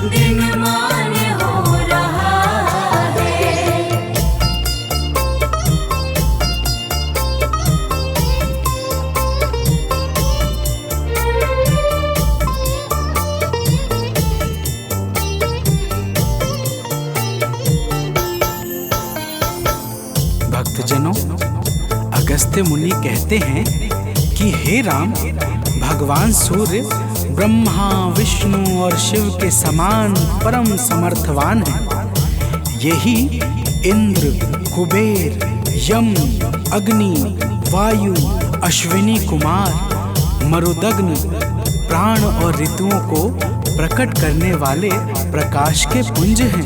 दिनमान हो रहा है। भक्तजनों, अगस्त्य मुनि कहते हैं कि हे राम, भगवान सूर्य ब्रह्मा, विष्णु और शिव के समान परम समर्थवान हैं। यही इंद्र, कुबेर, यम, अग्नि, वायु, अश्विनी कुमार, मरुदग्न, प्राण और ऋतुओं को प्रकट करने वाले प्रकाश के पुंज हैं।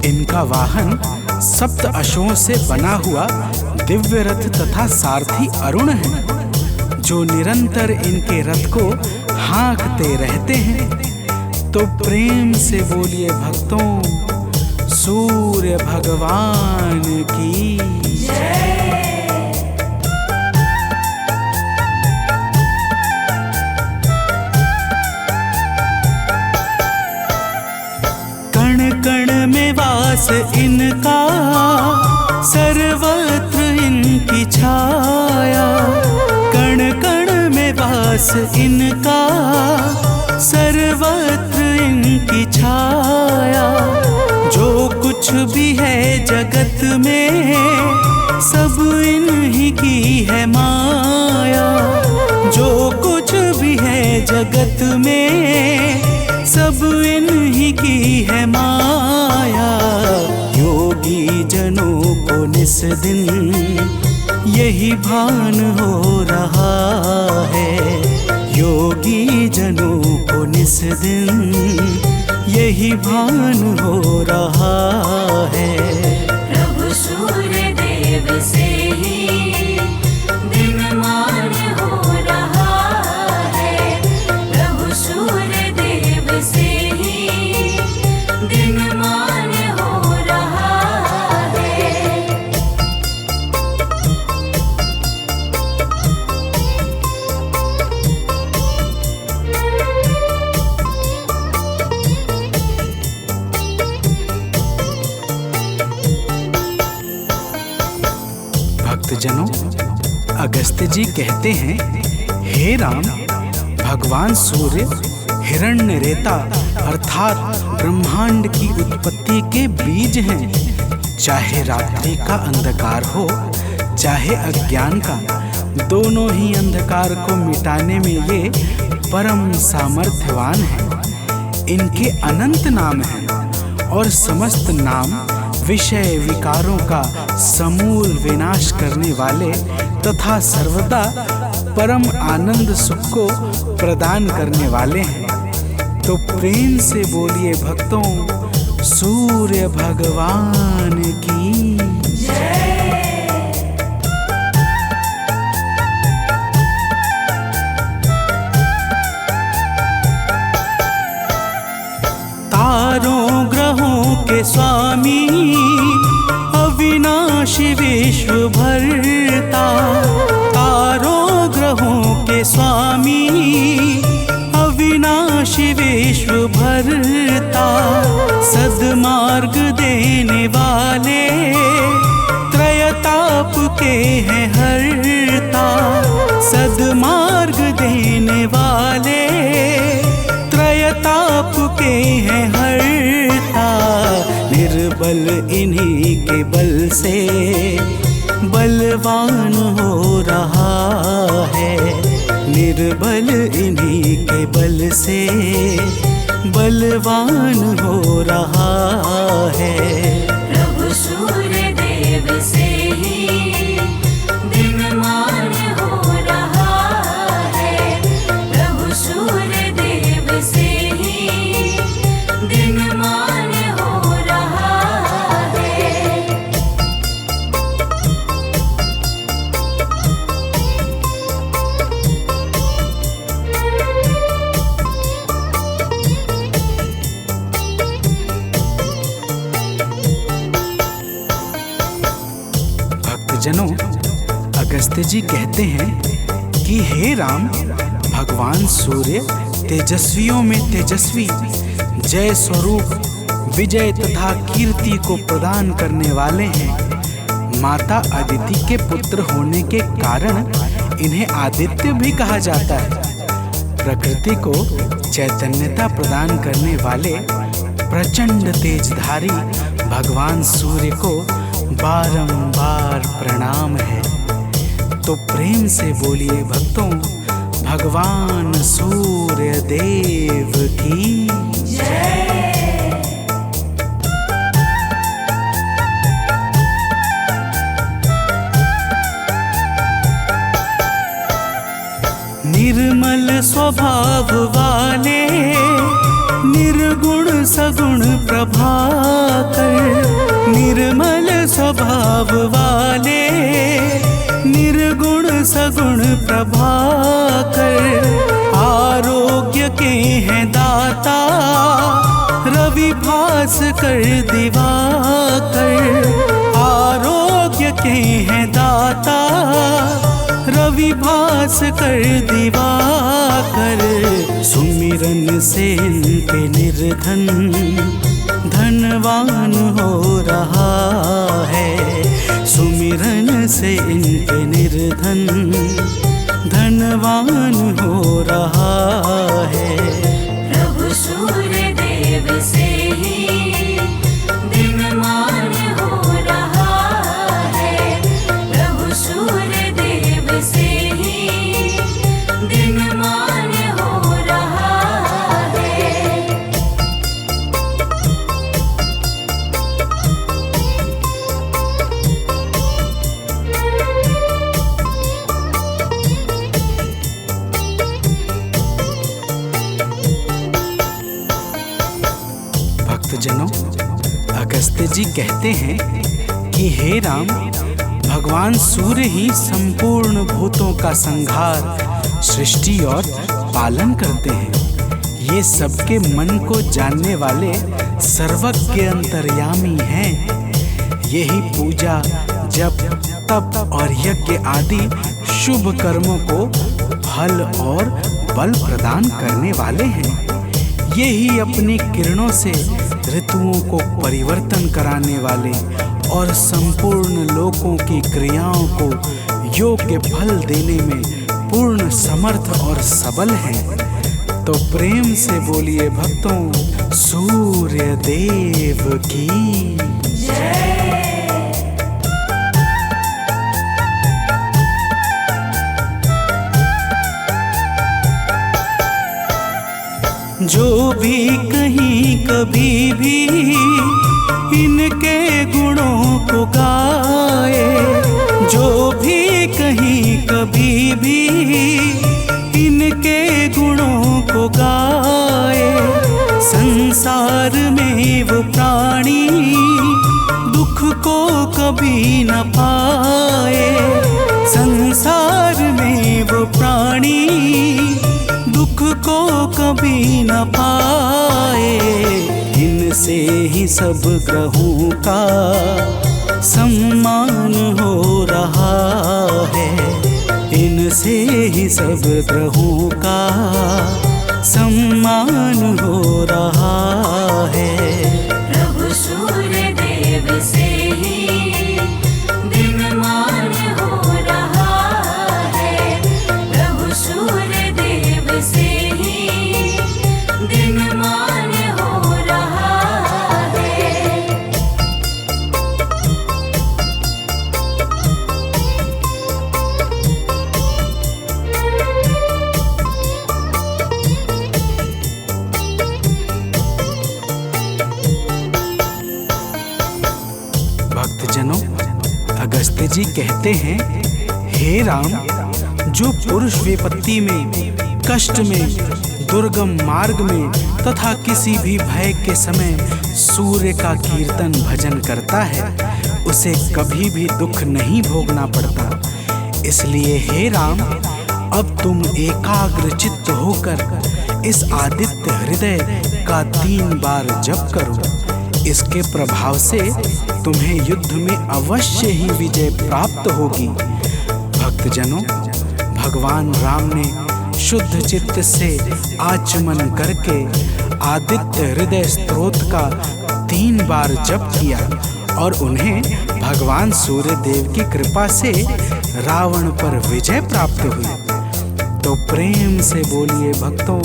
इनका वाहन सप्त अश्वों से बना हुआ दिव्य रथ तथा सारथी अरुण है, जो निरंतर इनके रथ को हाँकते रहते हैं। तो प्रेम से बोलिए भक्तों, सूर्य भगवान की जय। कण कण में वास इनका, सर्वत्र इनकी छाया। कण कण में वास इनका, सर्वत्र इनकी छाया। जो कुछ भी है जगत में, सब इन्हीं की है माया। जो कुछ भी है जगत में, सब इन्हीं की है माया। योगी जनों को निस दिन यही भान हो रहा है। योगी जनों को निस दिन यही भान हो रहा है। प्रभु सूर्य देव से ही दिनमान हो रहा है। प्रभु सूर्य देव से ही दिनमान हो रहा है। भक्तजनों, अगस्त्य जी कहते हैं, हे राम, भगवान सूर्य हिरण्यरेता अर्थात ब्रह्मांड की उत्पत्ति के बीज हैं। चाहे रात्रि का अंधकार हो, चाहे अज्ञान का, दोनों ही अंधकार को मिटाने में ये परम सामर्थ्यवान हैं। इनके अनंत नाम हैं और समस्त नाम विषय विकारों का समूल विनाश करने वाले तथा सर्वदा परम आनंद सुख को प्रदान करने वाले हैं। तो प्रेम से बोलिए भक्तों, सूर्य भगवान की जय। तारों ग्रहों के स्वामी, अविनाशी विश्व भरता। तारों ग्रहों के स्वामी, अविनाशी विश्व भरता। सद्मार्ग देने वाले, त्रयताप के हैं हरता। सद्मार्ग देने वाले, त्रयताप के हैं हरता। निर्बल इन्हीं के बल से बलवान हो रहा है। निर्बल इन्हीं के बल से बलवान हो रहा है। प्रभु सूर्य देव से ही दिनमान हो रहा है। प्रभु सूर्य देव से ही दिनमान हो रहा है। भक्तजनों, अगस्त्य जी कहते हैं कि हे राम, भगवान सूर्य तेजस्वियों में तेजस्वी, जय स्वरूप विजय तथा कीर्ति को प्रदान करने वाले हैं। माता अदिति के पुत्र होने के कारण इन्हें आदित्य भी कहा जाता है। प्रकृति को चैतन्यता प्रदान करने वाले प्रचंड तेजधारी भगवान सूर्य को बारंबार प्रणाम है। तो प्रेम से बोलिए भक्तों, भगवान सूर्य देव की जय। निर्मल स्वभाव वाले, निर्गुण सगुण प्रभाकर। निर्मल स्वभाव वाले, निर्गुण सगुण प्रभाकर। आरोग्य के हैं दाता, रवि भास्कर दिवाकर। आरोग्य के हैं दाता, रवि भास्कर दिवाकर। सुमिरन से इनके निर्धन धनवान हो रहा है। सुमिरन से इनके निर्धन धनवान हो रहा है। प्रभु सूर्य देव से ही दिनमान हो रहा है। प्रभु सूर्य देव से ही दिनमान हो रहा है। भक्तजनों, अगस्त्य जी कहते हैं कि हे राम, भगवान सूर्य ही संपूर्ण भूतों का संहार, सृष्टि और पालन करते हैं। ये सबके मन को जानने वाले सर्वज्ञ अंतर्यामी हैं। यही पूजा, जप, तप और यज्ञ आदि शुभ कर्मों को फल और बल प्रदान करने वाले हैं। यही अपनी किरणों से ऋतुओं को परिवर्तन कराने वाले और संपूर्ण लोकों की क्रियाओं को योग्य फल देने में पूर्ण समर्थ और सबल हैं। तो प्रेम से बोलिए भक्तों, सूर्य देव की जय। जो भी कहीं कभी भी इनके गुणों को गाए, जो भी कहीं कभी भी इनके गुणों को गाए, संसार में वो प्राणी दुख को कभी न पाए। संसार में वो प्राणी दुख को कभी न पाए। इनसे ही सब ग्रहों का सम्मान हो रहा है, इनसे ही सब ग्रहों का सम्मान हो रहा है। प्रभु सूर्य देव से ही दिनमान हो रहा है, प्रभु सूर्य देव से ही दिनमान हो रहा है। भक्तजनों, अगस्त्य जी कहते हैं, हे राम, जो पुरुष विपत्ति में, कष्ट में, दुर्गम मार्ग में तथा किसी भी भय के समय सूर्य का कीर्तन भजन करता है, उसे कभी भी दुख नहीं भोगना पड़ता। इसलिए हे राम, अब तुम एकाग्र चित्त होकर इस आदित्य हृदय का 3 बार जप करो। इसके प्रभाव से तुम्हें युद्ध में अवश्य ही विजय प्राप्त होगी। भक्तजनों, भगवान राम ने शुद्ध चित्त से आचमन करके आदित्य हृदय स्तोत्र का 3 बार जप किया और उन्हें भगवान सूर्य देव की कृपा से रावण पर विजय प्राप्त हुई। तो प्रेम से बोलिए भक्तों,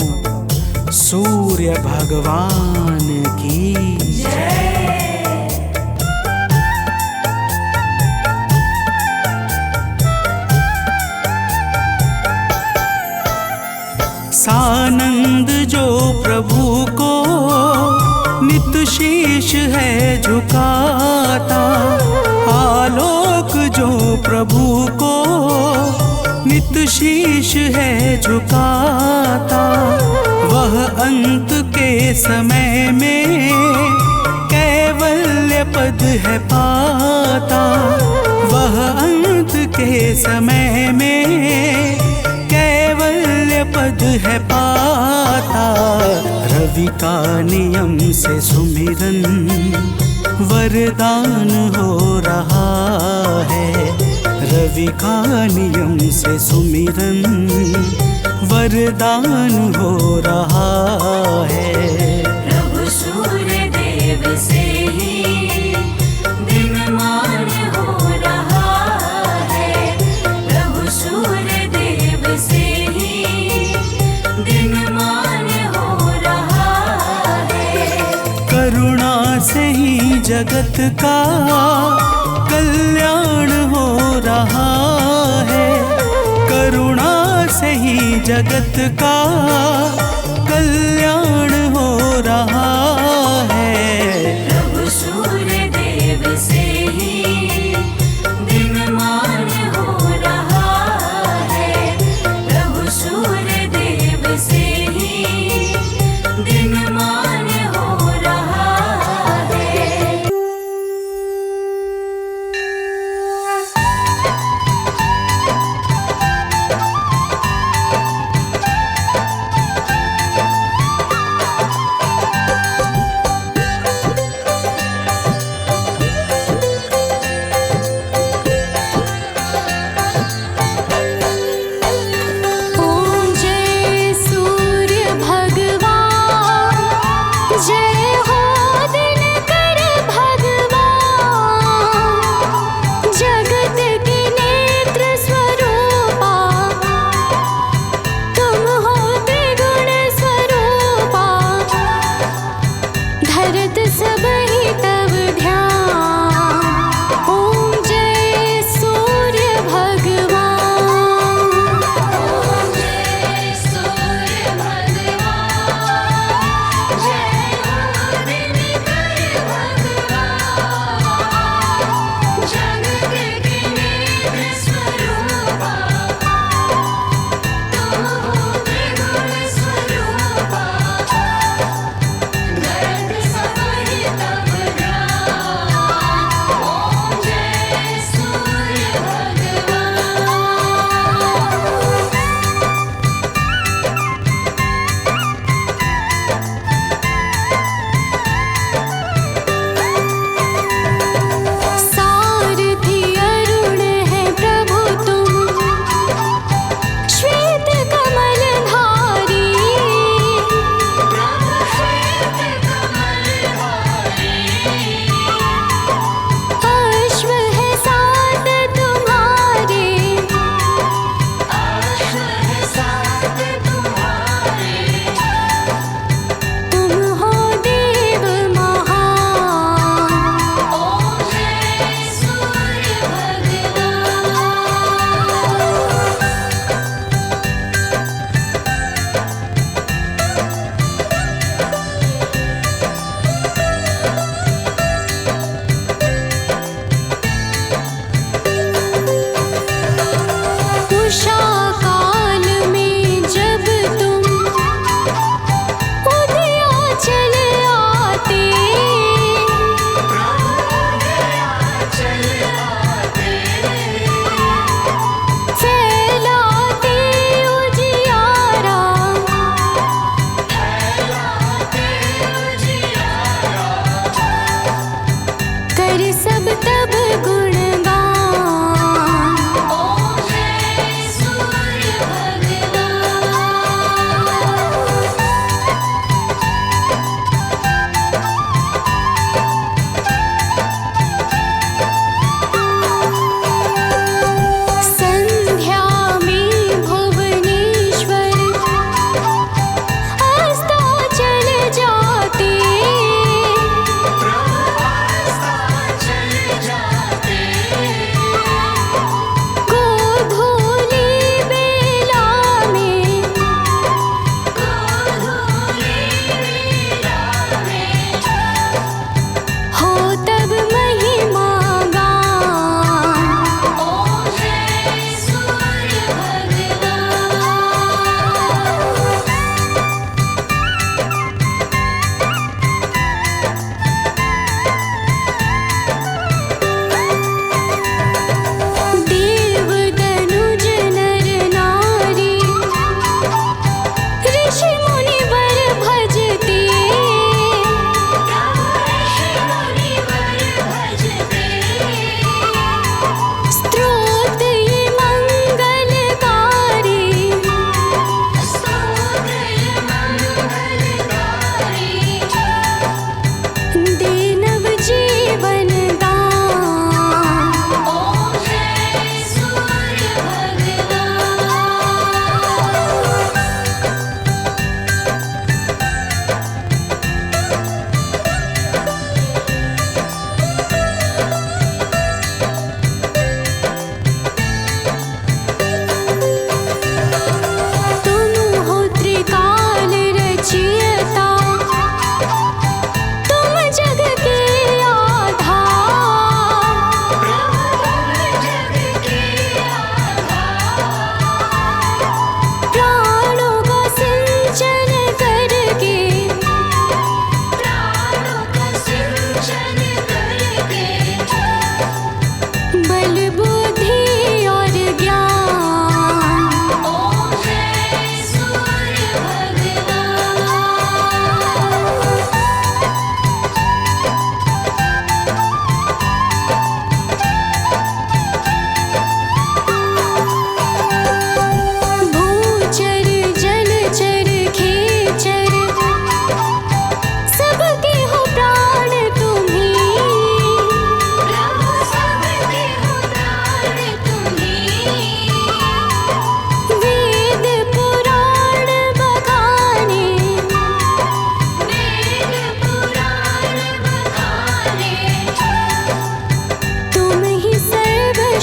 सूर्य भगवान की जय। सानंद जो प्रभु को नित शीश है झुकाता, आलोक जो प्रभु को नित शीश है झुकाता, वह अंत के समय में कैवल्य पद है पाता। वह अंत के समय में कैवल्य पद है पाता। रवि का नियम से सुमिरन वरदान हो रहा है, रवि का नियम से सुमिरन वरदान हो रहा है। प्रभु सूर्य देव से ही दिनमान हो रहा है, प्रभु सूर्य देव से ही दिनमान हो रहा है। करुणा से ही जगत का कल्याण हो रहा है, करुणा से ही जगत का कल्याण हो रहा है। प्रभु सूर्य देव से ही दिनमान हो रहा है, प्रभु सूर्य देव से ही दिनमान हो रहा है।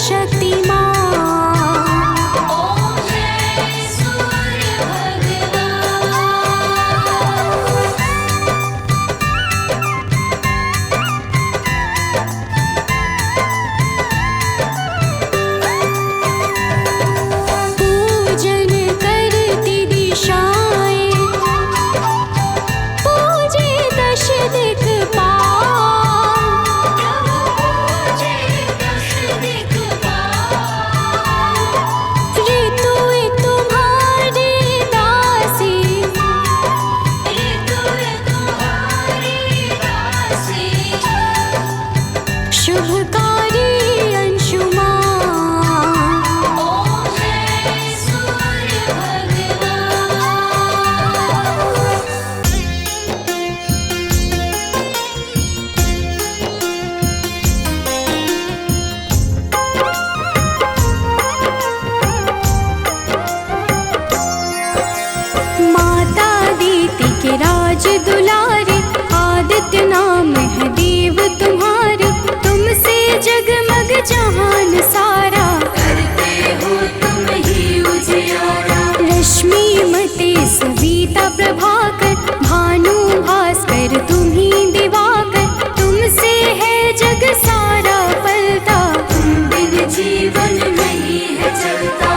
शक्तिमान। ओम जय सूर्य पूजन करती दिशाएं, पूजे दश दिक्पाल। पूजे दश दिक्पाल। ऋतु तुम्हारी दासी, ऋतु तुम्हारी दासी। शुभकारी अंशुमान। ओम जय सूर्य माता दीति के राज दुलारे, आदित्य नाम है देव तुम्हारे। तुमसे जगमग जहान सारा, करते हो तुम ही उजियारा। रश्मि मते सविता प्रभाकर, भानु भास्कर तुम ही दिवाकर। तुमसे है जग सारा पलता, तुम बिन जीवन नहीं है चलता।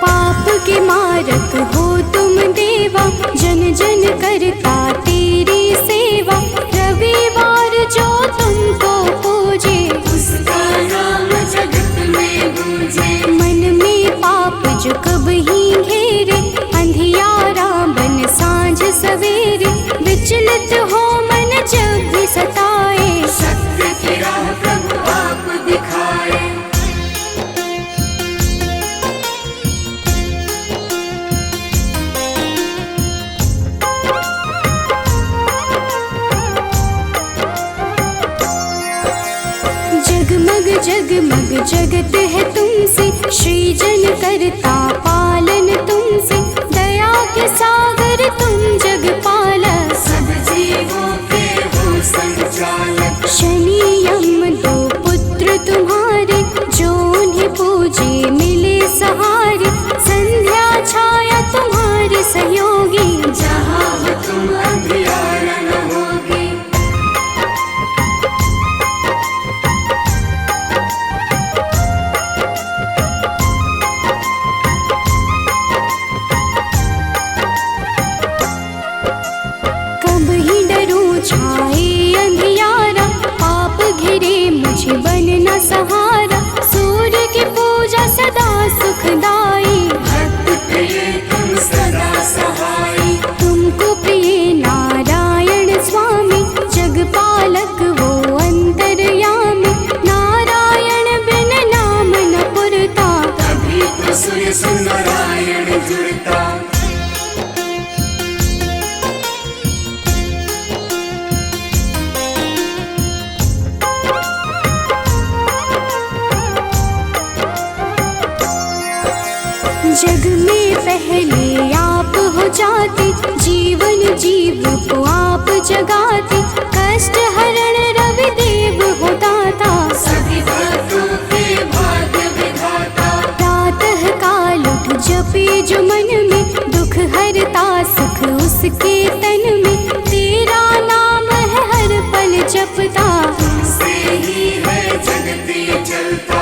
पाप के मारक हो तुम देवा, जन जन करता तेरी सेवा। रविवार जो तुमको पूजे, उसका नाम जगत में गूंजे। मन में पाप जो कब ही घेरे, अंधियारा बन सांझ सवेरे। विचलित हो मन जब भी सताए, सत्य की राह प्रभु आप दिखाए। जगमग जगमग जगत है तुमसे, सृजन करता पालन तुमसे। दया के सागर तुम जगपालक, सब जीवों के हो संचालक। शनि यम दो पुत्र तुम्हारे, जो उन्हें पूजे मिले सहारे। संध्या छाया तुम्हारे सहयोगी, जहाँ हो तुम अंधियारा न होगी। कब ही डरूं छाए अंधियारा। पाप घिरे मुझे बनना सहारा, सूर्य की पूजा सदा सुखदाई। भक्त प्रिय तुम सदा सहाई। तुमको प्रिय नारायण स्वामी, जगपालक वो अंतर्यामी। नारायण बिन नाम न पुरता, तभी तो सूर्य से नारायण जुड़ता। जग में पहले आप हो जाते, जीवन जीव को आप जगाते। कष्ट हरण रवि देव हो दाता, सभी भक्तों के भाग्य विधाता। प्रातः काल उठ जपे जो मन में, दुख हरता सुख उसके तन में। तेरा नाम है हर पल जपता, से ही है जगती चलता।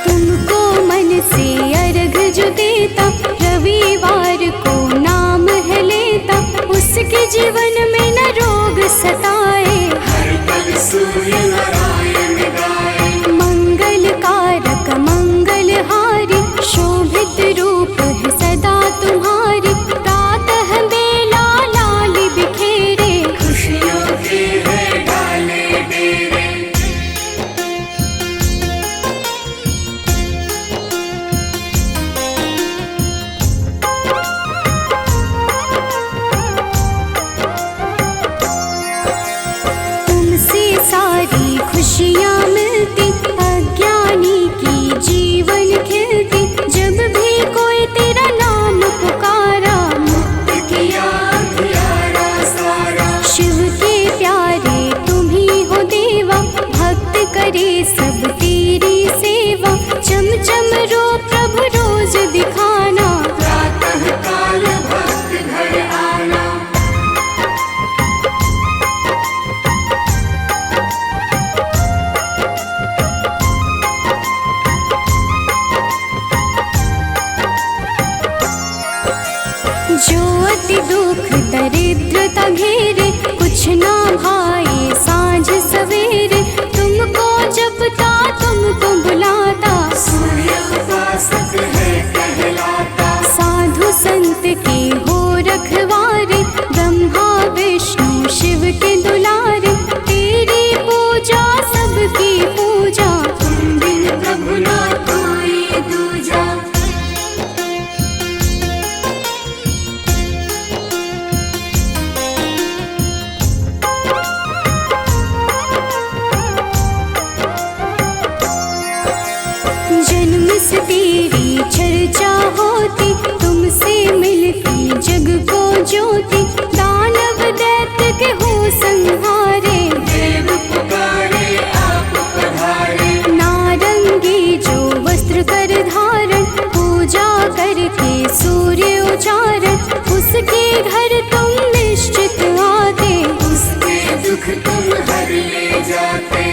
तुमको मन से अर्घ जो देता, रविवार को नाम है लेता। उसके जीवन में न रोग जो अति दुख दरिद्रता घेरे, कुछ ना भाए सांझ सवेरे। तुमको जपता तुमको बुलाता, सूर्य उपासक है कहलाता। साधु संत के हो रखवारे, ब्रह्मा विष्णु शिव के दुलारे। तेरी पूजा सबकी पूजा, तुम बिन प्रभु ना कोई दूजा। जन्म से तेरी चर्चा होती, तुमसे मिलती जग को ज्योति। दानव दैत्य के हो संहारे, देव पुकारे आप पधारे। नारंगी जो वस्त्र कर धारण, पूजा करके सूर्य उचारण। उसके घर तुम निश्चित आते, उसके दुख तुम हर ले जाते।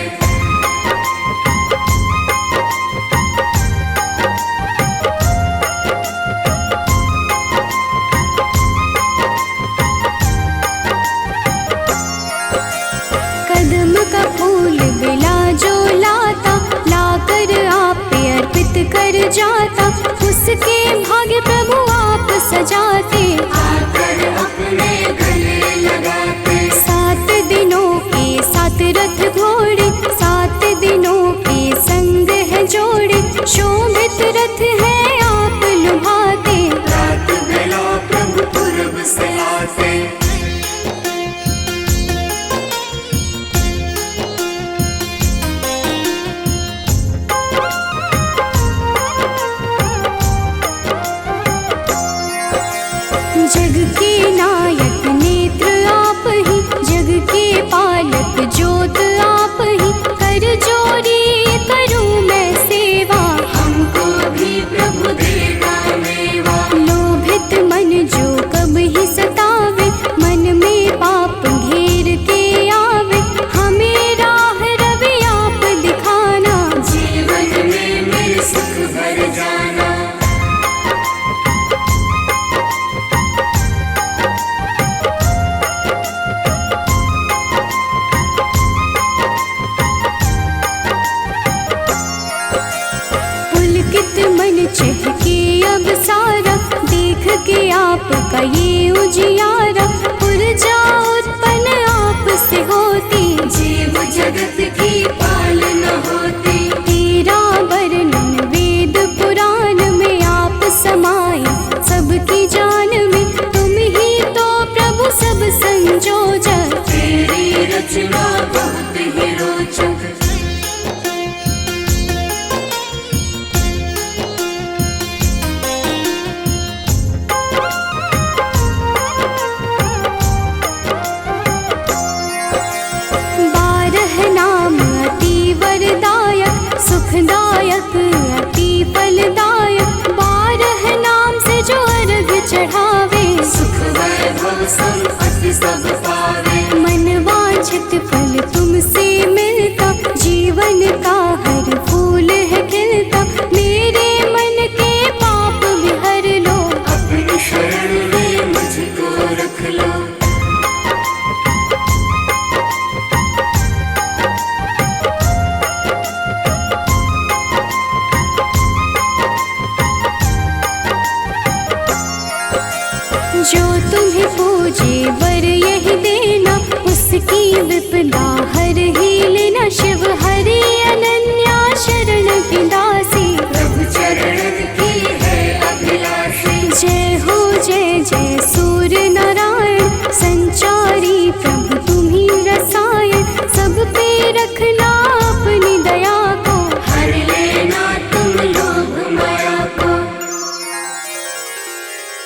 कदम का फूल बिला जो लाता, लाकर आप पे अर्पित कर जाता। उसके भाग्य प्रभु आप सजाते, आकर अपने गले लगाते। 7 दिनों के 7 रथ घोड़े, 7 दिनों के संग है जोड़े। शोभित रथ है आप लुभाते, रात बेला प्रभु पूरब से आते। जग के नायक नेत्र आप ही, जग के पालक ज्योत आप ही। कर जोरी करूं मैं सेवा, हमको भी प्रभु देगा मेवा। लोभित मन जो कब ही सतावे, मन में पाप घेर के आवे। हमें राह रवि आप दिखाना, जीवन में मेरे सुख भर जाना। पुलकित मन चहके अब सारा, देख के आपका ये उजियारा। ऊर्जा उत्पन्न आप से होती, जीव जगत की पालना होती। तेरा वर्णन वेद पुराण में आप समाए, सबकी जान में तुम ही तो प्रभु सब संजोजक। तेरी रचना बहुत ही रोचक। नाम अति वरदायक, सुखदायक अति फलदायक। 12 नाम से जो अर्घ चढ़ावे, सुख वैभव संपत्ति सब पावे। मन वांछित फल तुमसे मिलता, जीवन का हर फूल है खिलता। मेरे मन के पाप भी हर लो, अपनी शरण में मुझको रख लो। जो तुम्हें पूजे वर यही देना, उसकी विपदा हर ही लेना। शिव हरि अनन्या शरण की दासी, प्रभु चरण की है अभिलाषी। जय